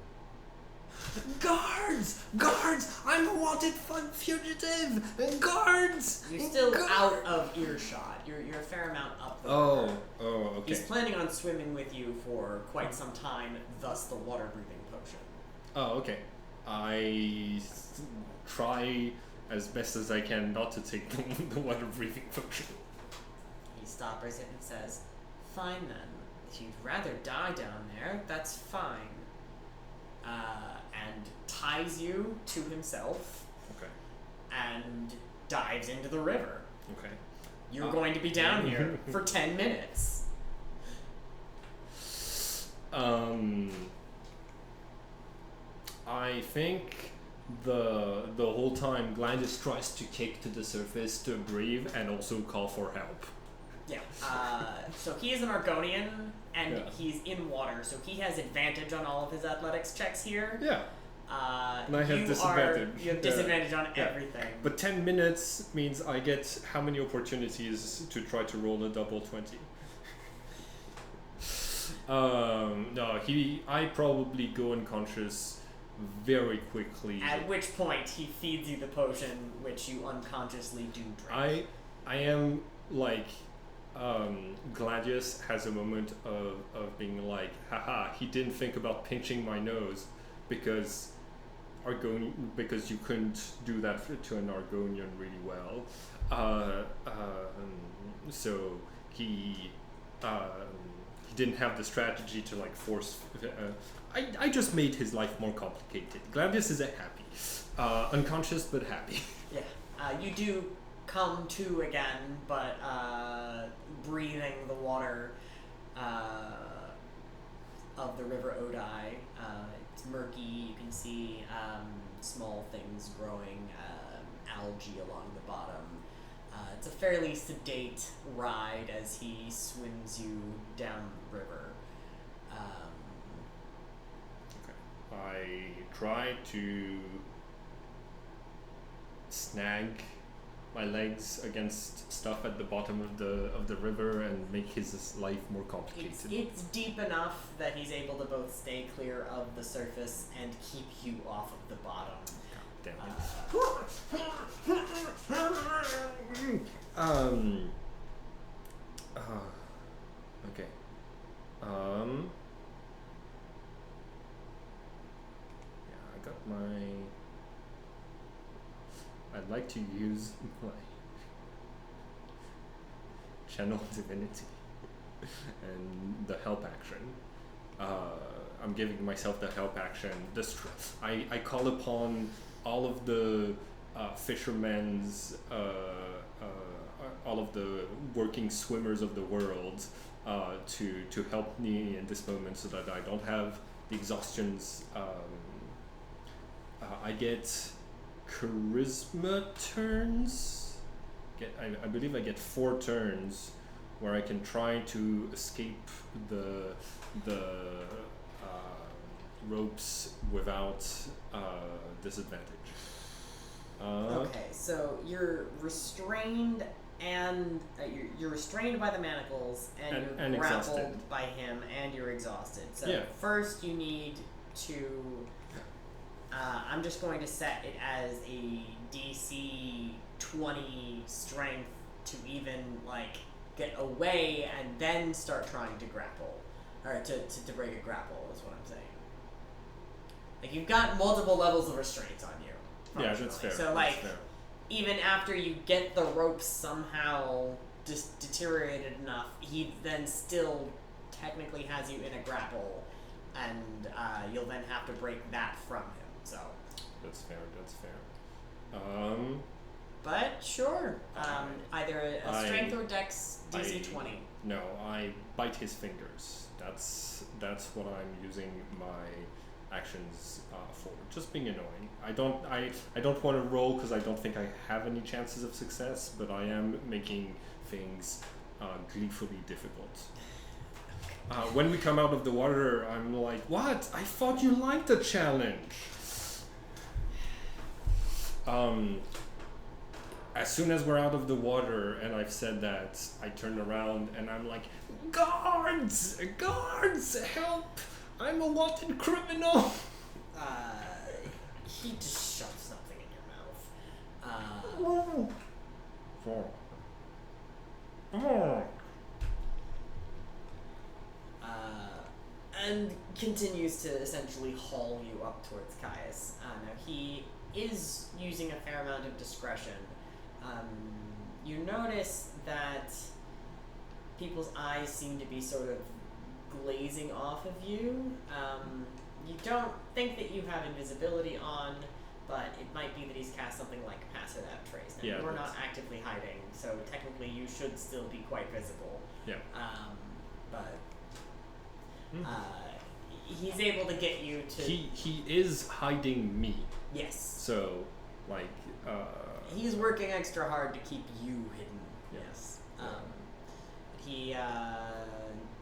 Guards! Guards! I'm a wanted fugitive! Guards! You're still out of earshot. You're a fair amount up the river. Oh, okay. He's planning on swimming with you for quite some time, thus the water-breathing potion. Oh, okay. I try as best as I can not to take the water breathing potion. He stoppers it and says, "Fine then. If you'd rather die down there, that's fine." And ties you to himself. Okay. And dives into the river. Okay. You're going to be down here for 10 minutes. I think the whole time Gladys tries to kick to the surface to breathe and also call for help. Yeah. So he is an Argonian, and Yeah. he's in water, so he has advantage on all of his athletics checks here. Yeah. And I have you disadvantage. You have disadvantage on Yeah. everything. But 10 minutes means I get how many opportunities to try to roll a double 20? No, I probably go unconscious very quickly. At which point he feeds you the potion, which you unconsciously do drink. I am like, Gladius has a moment of being like, haha, he didn't think about pinching my nose because you couldn't do that to an Argonian really well. So he he didn't have the strategy to like force. I just made his life more complicated. Gladius is happy, unconscious but happy. Yeah. You do come to again, but breathing the water of the River Odai. It's murky. You can see small things growing, algae along the bottom. It's a fairly sedate ride as he swims you down the river. I try to snag my legs against stuff at the bottom of the river and make his life more complicated. It's deep enough that he's able to both stay clear of the surface and keep you off of the bottom. Damn it. Okay. Yeah, I got my. I'd like to use my channel divinity and the help action. I'm giving myself the help action. I call upon all of the fishermen's, all of the working swimmers of the world to help me in this moment so that I don't have the exhaustions. I get charisma turns. I believe I get 4 turns where I can try to escape the ropes without disadvantage. Okay, so you're restrained and you're restrained by the manacles and you're grappled exhausted by him and you're exhausted. So yeah. First you need to I'm just going to set it as a DC 20 strength to even like get away and then start trying to grapple or to break a grapple is what I'm saying. Like you've got multiple levels of restraints on you. Yeah, that's fair. So like even after you get the ropes somehow just deteriorated enough, he then still technically has you in a grapple, and you'll then have to break that from him. So that's fair. But sure, either a strength or dex DC 20. No, I bite his fingers. That's what I'm using my actions for. Just being annoying. I don't want to roll because I don't think I have any chances of success, but I am making things gleefully difficult. When we come out of the water, I'm like, what? I thought you liked the challenge. As soon as we're out of the water and I've said that, I turn around and I'm like, guards, help! I'm a wanted criminal. He just shoves something in your mouth. And continues to essentially haul you up towards Caius. Now he is using a fair amount of discretion. You notice that people's eyes seem to be sort of glazing off of you. You don't think that you have invisibility on, but it might be that he's cast something like Pass Without Trace. Now, you are not actively hiding, so technically you should still be quite visible. Yeah. But he's able to get you to... He is hiding me. Yes. So, like... he's working extra hard to keep you hidden. Yes. He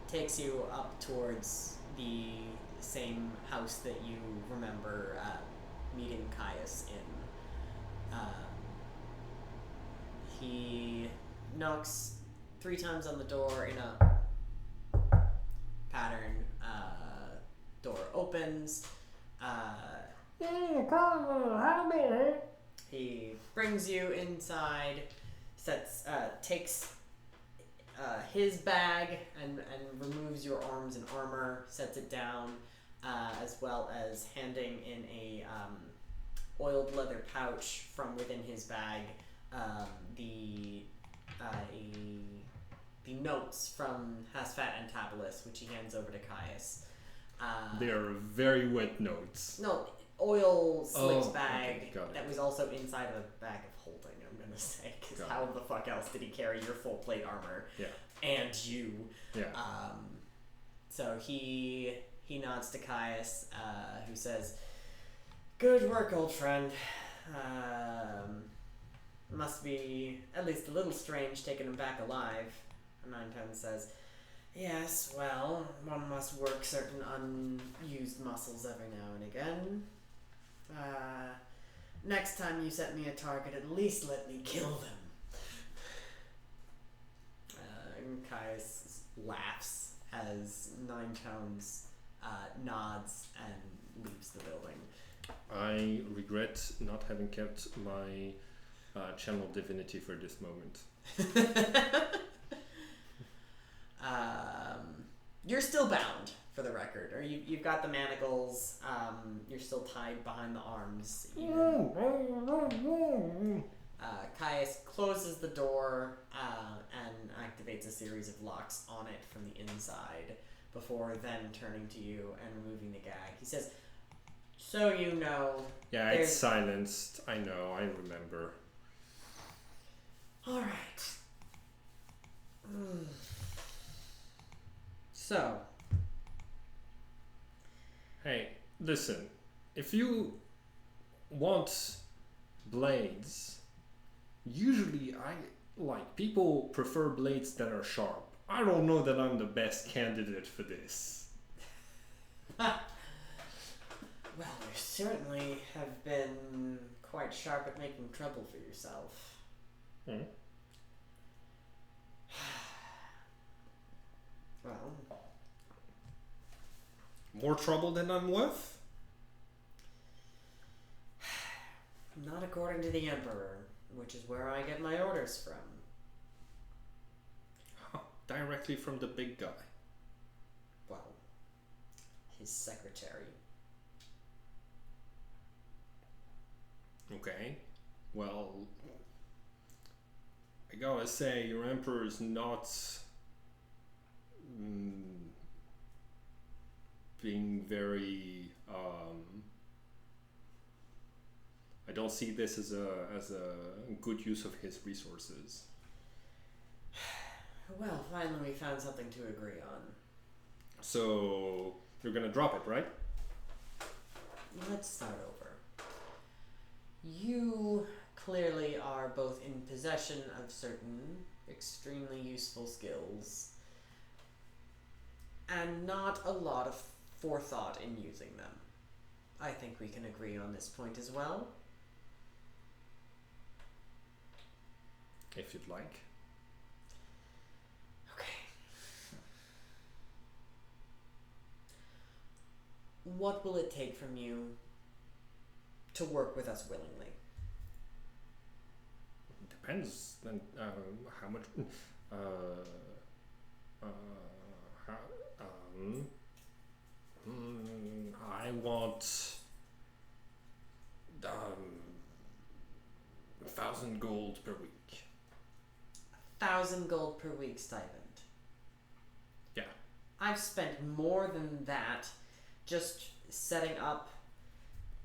takes you up towards the same house that you remember meeting Caius in. He knocks 3 times on the door in a pattern. Door opens. He brings you inside, takes his bag and removes your arms and armor, sets it down, as well as handing in a oiled leather pouch from within his bag, the the notes from Hasfat and Tabalus, which he hands over to Caius. They are very wet notes. No, oil slicked bag okay, got it. that was also inside of a bag of holding, I'm gonna say. Because how the fuck else did he carry your full plate armor? Yeah. And you. Yeah. So he nods to Caius, who says, "Good work, old friend. Must be at least a little strange taking him back alive." And Nine-Ten says, "Yes, well, one must work certain unused muscles every now and again. Next time you set me a target, at least let me kill them." And Caius laughs as Nine-Tones nods and leaves the building. I regret not having kept my channel divinity for this moment. You're still bound, for the record, or you've got the manacles. You're still tied behind the arms. Caius closes the door and activates a series of locks on it from the inside before then turning to you and removing the gag. He says, "So you know." Yeah, it's silenced. I know, I remember. Alright. So. Hey, listen. If you want blades, usually people prefer blades that are sharp. I don't know that I'm the best candidate for this. Well, you certainly have been quite sharp at making trouble for yourself. Well, more trouble than I'm worth? not according to the Emperor, which is where I get my orders from. Directly from the big guy. Well, his secretary. Okay. Well, I gotta say, your Emperor's not being very. I don't see this as a good use of his resources. Well, finally we found something to agree on. So you're gonna drop it, right? Let's start over. You clearly are both in possession of certain extremely useful skills and not a lot of forethought in using them. I think we can agree on this point as well. If you'd like. Okay. What will it take from you to work with us willingly? Depends then how much. I want 1,000 gold per week. 1,000 gold per week stipend. Yeah. I've spent more than that just setting up.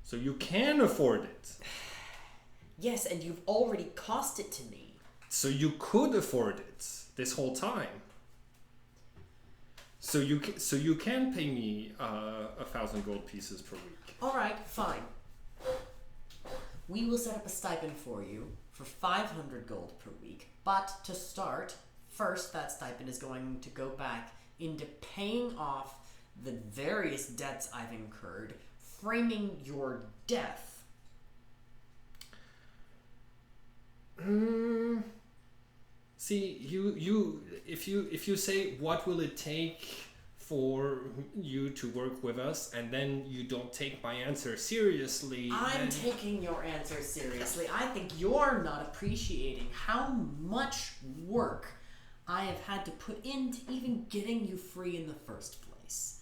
So you can afford it. Yes, and you've already cost it to me. So you could afford it this whole time. So you can pay me 1,000 gold pieces per week. All right, fine. We will set up a stipend for you for 500 gold per week. But to start, first that stipend is going to go back into paying off the various debts I've incurred, framing your death. See, if you say what will it take for you to work with us, and then you don't take my answer seriously. I'm taking your answer seriously. I think you're not appreciating how much work I have had to put into even getting you free in the first place.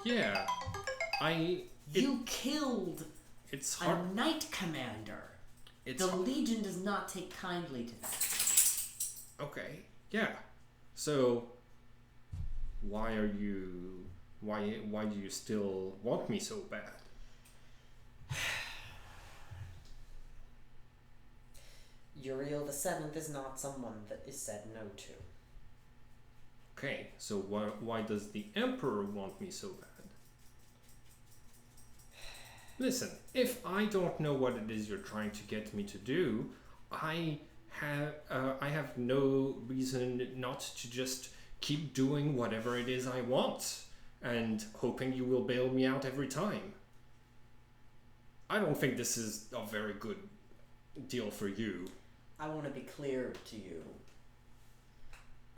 Yeah, You killed it's hard. a knight commander. The Legion does not take kindly to that. Okay, Yeah. So why are you? Why do you still want me so bad? Uriel the Seventh is not someone that is said no to. Okay. So why does the Emperor want me so bad? Listen, if I don't know what it is you're trying to get me to do, I have no reason not to just keep doing whatever it is I want and hoping you will bail me out every time. I don't think this is a very good deal for you. I want to be clear to you.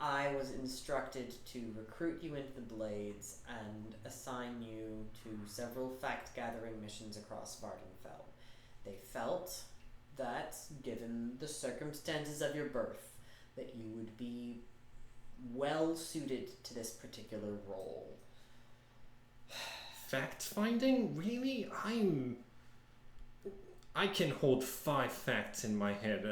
I was instructed to recruit you into the Blades and assign you to several fact-gathering missions across Vardenfell. They felt that, given the circumstances of your birth, that you would be well suited to this particular role. Fact-finding? Really? I can hold 5 facts in my head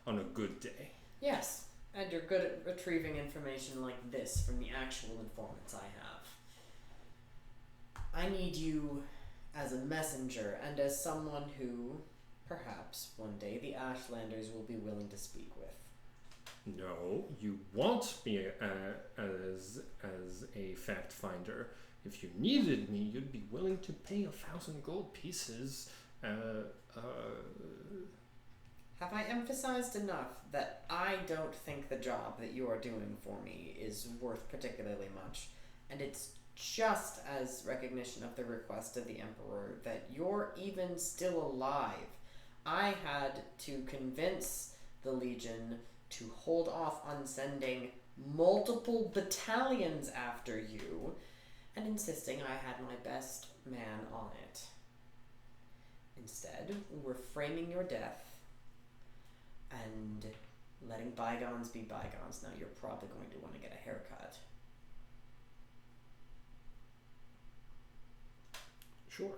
on a good day. Yes, and you're good at retrieving information like this from the actual informants I have. I need you as a messenger and as someone who, perhaps, one day the Ashlanders will be willing to speak with. No, you want me as a fact finder. If you needed me, you'd be willing to pay 1,000 gold pieces. Have I emphasized enough that I don't think the job that you are doing for me is worth particularly much, and it's just as recognition of the request of the Emperor that you're even still alive. I had to convince the Legion to hold off on sending multiple battalions after you, and insisting I had my best man on it. Instead, we're framing your death and letting bygones be bygones. Now you're probably going to want to get a haircut. Sure.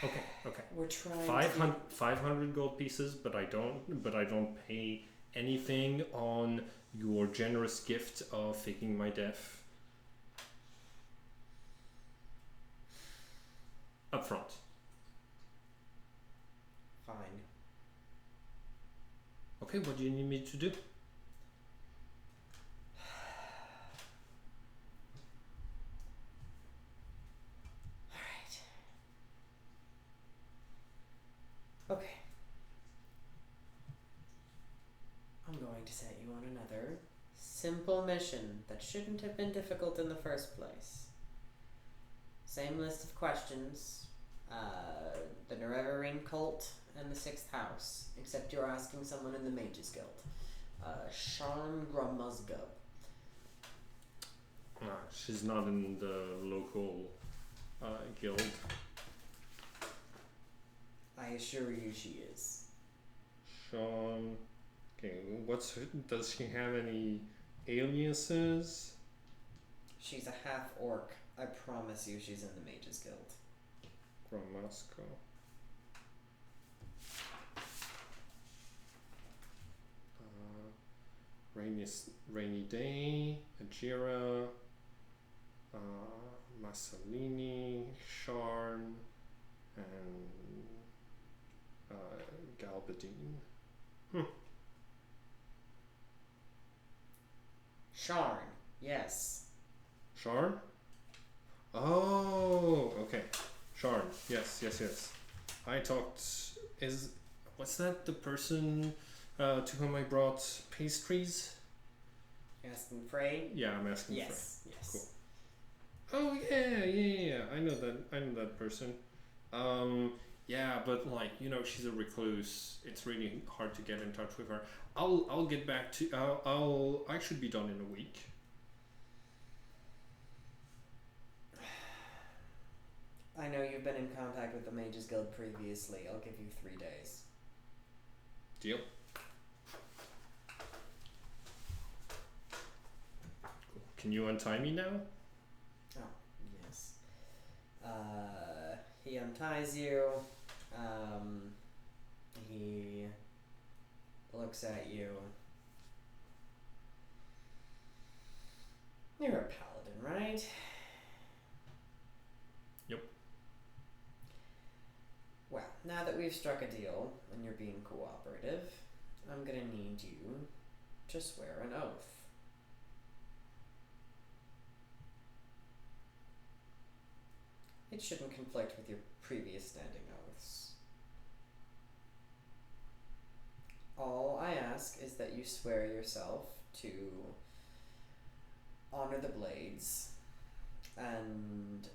Okay. We're trying 500 gold pieces, but I don't pay anything on your generous gift of faking my death. Up front. Fine. Okay, what do you need me to do? Alright. Okay. I'm going to set you on another simple mission that shouldn't have been difficult in the first place. Same list of questions. The Nerevarine cult and the 6th house, except you're asking someone in the Mages Guild. Sharn Gramuzgub. She's not in the local guild. I assure you she is. Sean. Okay, does she have any aliases? She's a half-orc. I promise you she's in the Mages Guild. Gramasco. Rainy Day, Ajira, Massalini, Sharn, and Galbadine. Sharn, yes. Sharn? Oh, okay. Sharn, yes. Was that the person to whom I brought pastries? You're asking Frey? Yeah, I'm asking Frey. Yes. Cool. Oh yeah. I know that person. Yeah, but she's a recluse. It's really hard to get in touch with her. I'll get back to. I should be done in a week. I know you've been in contact with the Mages Guild previously. I'll give you 3 days. Deal. Cool. Can you untie me now? Oh, yes. He unties you. He looks at you. You're a paladin, right? Yep. Well, now that we've struck a deal and you're being cooperative, I'm gonna need you to swear an oath. It shouldn't conflict with your previous standing oaths. All I ask is that you swear yourself to honor the blades and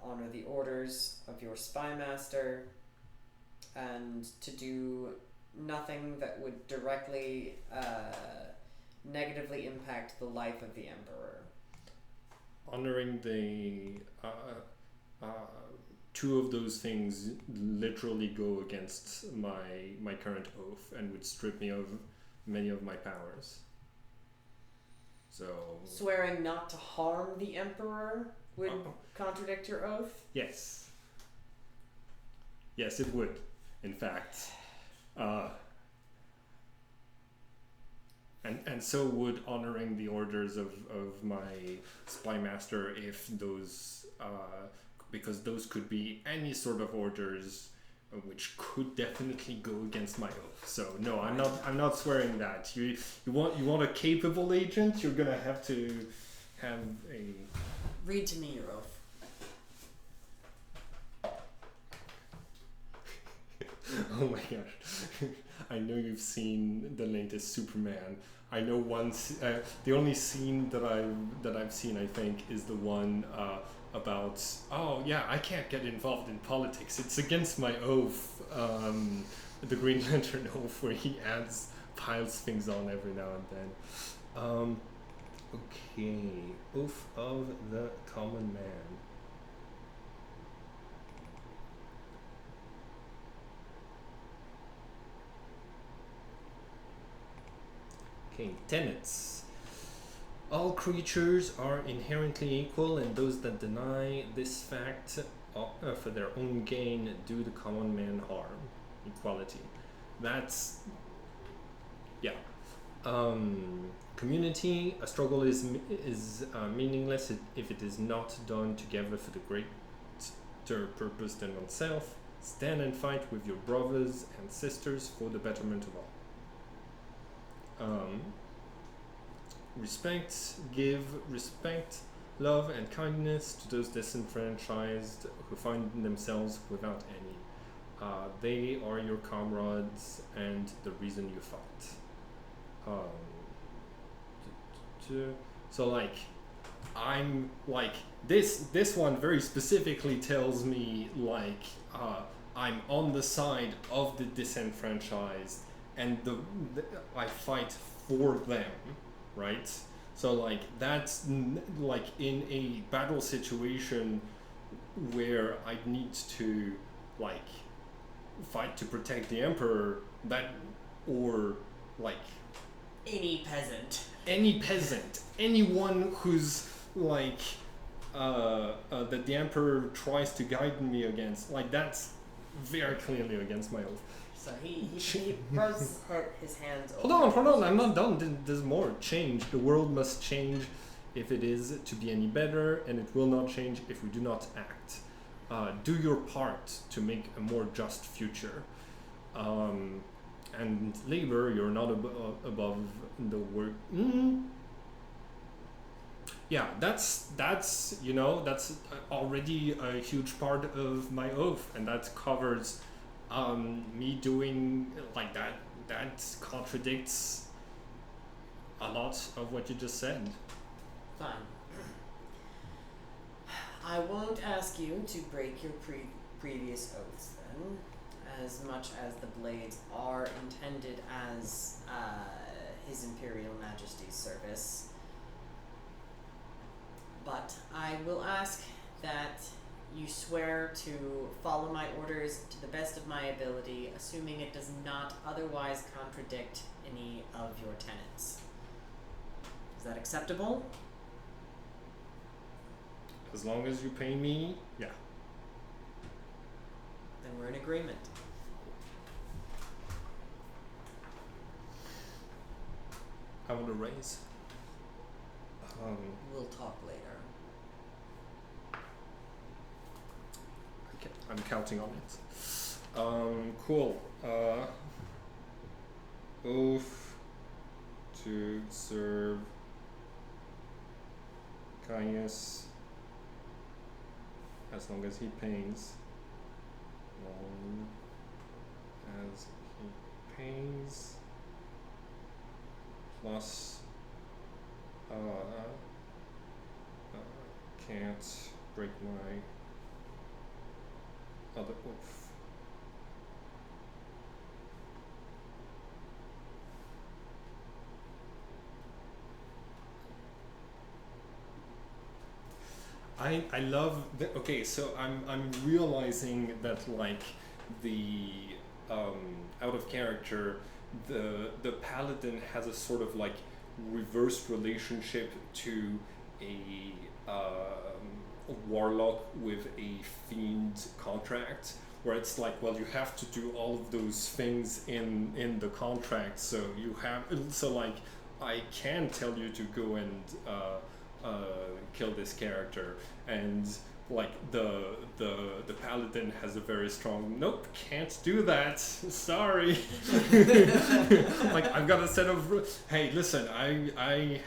honor the orders of your spy master and to do nothing that would directly negatively impact the life of the Emperor. Honoring the two of those things literally go against my current oath and would strip me of many of my powers. So swearing not to harm the Emperor would contradict your oath? Yes. Yes, it would, in fact. And so would honoring the orders of my spy master if those because those could be any sort of orders which could definitely go against my oath. So no, I'm not swearing that. You want a capable agent, you're gonna have to have a read to me your oath. Oh my gosh. I know you've seen the latest Superman. I know the only scene that I've seen, I think, is the one about, oh yeah, I can't get involved in politics. It's against my oath, the Green Lantern oath, where he piles things on every now and then. Okay, Oath of the Common Man. Okay, tenets. All creatures are inherently equal, and those that deny this fact for their own gain do the common man harm. Equality. That's, yeah. Community. A struggle is meaningless if it is not done together for the greater purpose than oneself. Stand and fight with your brothers and sisters for the betterment of all. Give respect, love, and kindness to those disenfranchised who find themselves without any. They are your comrades and the reason you fight. So like, I'm like this one very specifically tells me like I'm on the side of the disenfranchised and I fight for them, right? So like that's like in a battle situation where I need to like fight to protect the Emperor, that or like any peasant, anyone who's like that the Emperor tries to guide me against, like that's very clearly against my oath. So he rubs his hands over. Hold on, I'm not done. There's more. Change. The world must change if it is to be any better, and it will not change if we do not act. Do your part to make a more just future. And labor, you're not above the work. Yeah, that's already a huge part of my oath, and that covers me doing like that. That contradicts a lot of what you just said. Fine. I won't ask you to break your previous oaths then, as much as the blades are intended as His Imperial Majesty's service. But I will ask that you swear to follow my orders to the best of my ability, assuming it does not otherwise contradict any of your tenets. Is that acceptable? As long as you pay me, yeah. Then we're in agreement. I want to raise. We'll talk later. Okay, I'm counting on it. Cool. Oath to serve Caius as long as he pays. Long as he pays. Plus can't break my other oath. I love the, okay, so I'm realizing that like the out of character, the paladin has a sort of like reversed relationship to a warlock with a fiend contract, where it's like, well, you have to do all of those things in the contract, so you have, so like I can tell you to go and kill this character, and like the paladin has a very strong nope, can't do that, sorry. Like I've got a set of hey, listen, I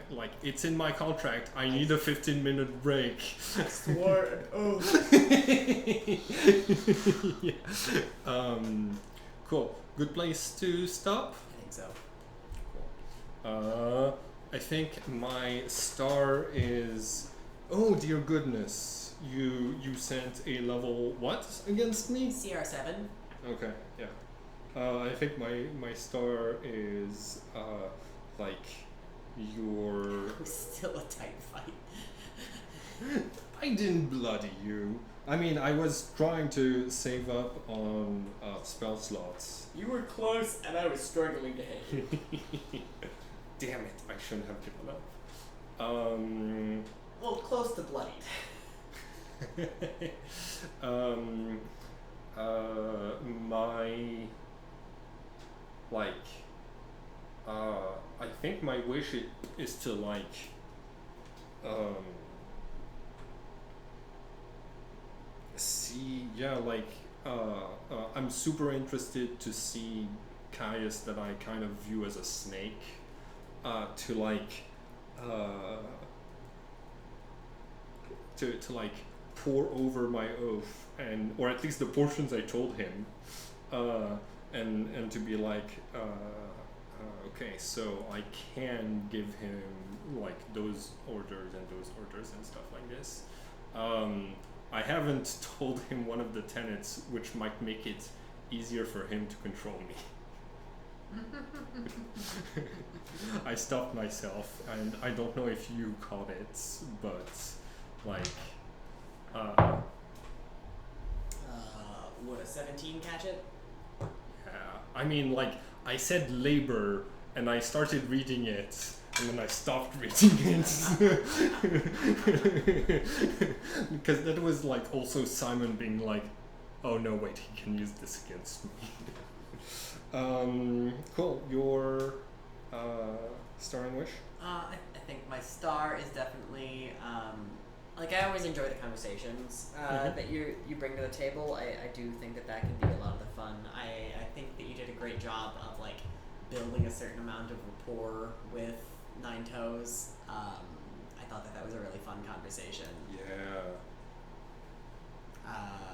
like it's in my contract, I need a 15-minute break. I swore an oath. Yeah. Cool, good place to stop. I think so. Cool. I think my star is, oh dear goodness, you sent a level what against me? CR7. Okay, yeah. I think my star is like your. It was still a tight fight. I didn't bloody you. I mean, I was trying to save up on spell slots. You were close, and I was struggling to hit you. Damn it! I shouldn't have given up. Well, close to bloodied. My like I think my wish is to like see, yeah, like I'm super interested to see Caius, that I kind of view as a snake, to like to like pour over my oath, and or at least the portions I told him, and to be like okay, so I can give him like those orders and stuff like this. I haven't told him one of the tenets which might make it easier for him to control me. I stopped myself, and I don't know if you caught it, but like Would a 17 catch it? yeah, I mean, like I said labor, and I started reading it, and then I stopped reading it. Because that was like also Simon being like, oh no, wait, he can use this against me. Cool, your star and wish? I think my star is definitely like I always enjoy the conversations that you bring to the table. I do think that can be a lot of the fun. I think that you did a great job of like building a certain amount of rapport with Nine Toes. I thought that was a really fun conversation. Yeah.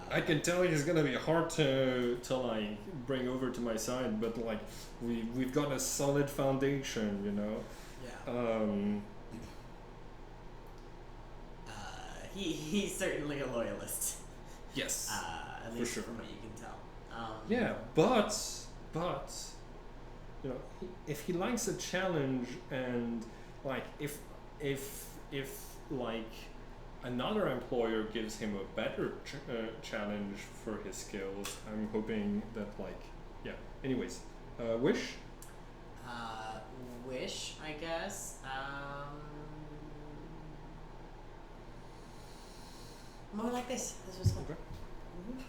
I can tell he's gonna be hard to like bring over to my side, but like we've got a solid foundation, you know. Yeah. He's certainly a loyalist. Yes. At least from what you can tell. Yeah, but you know, if he likes a challenge, and like if like another employer gives him a better challenge for his skills, I'm hoping that like, yeah. Anyways, wish. Wish, I guess. More like this. This was fun. Okay. Mm-hmm.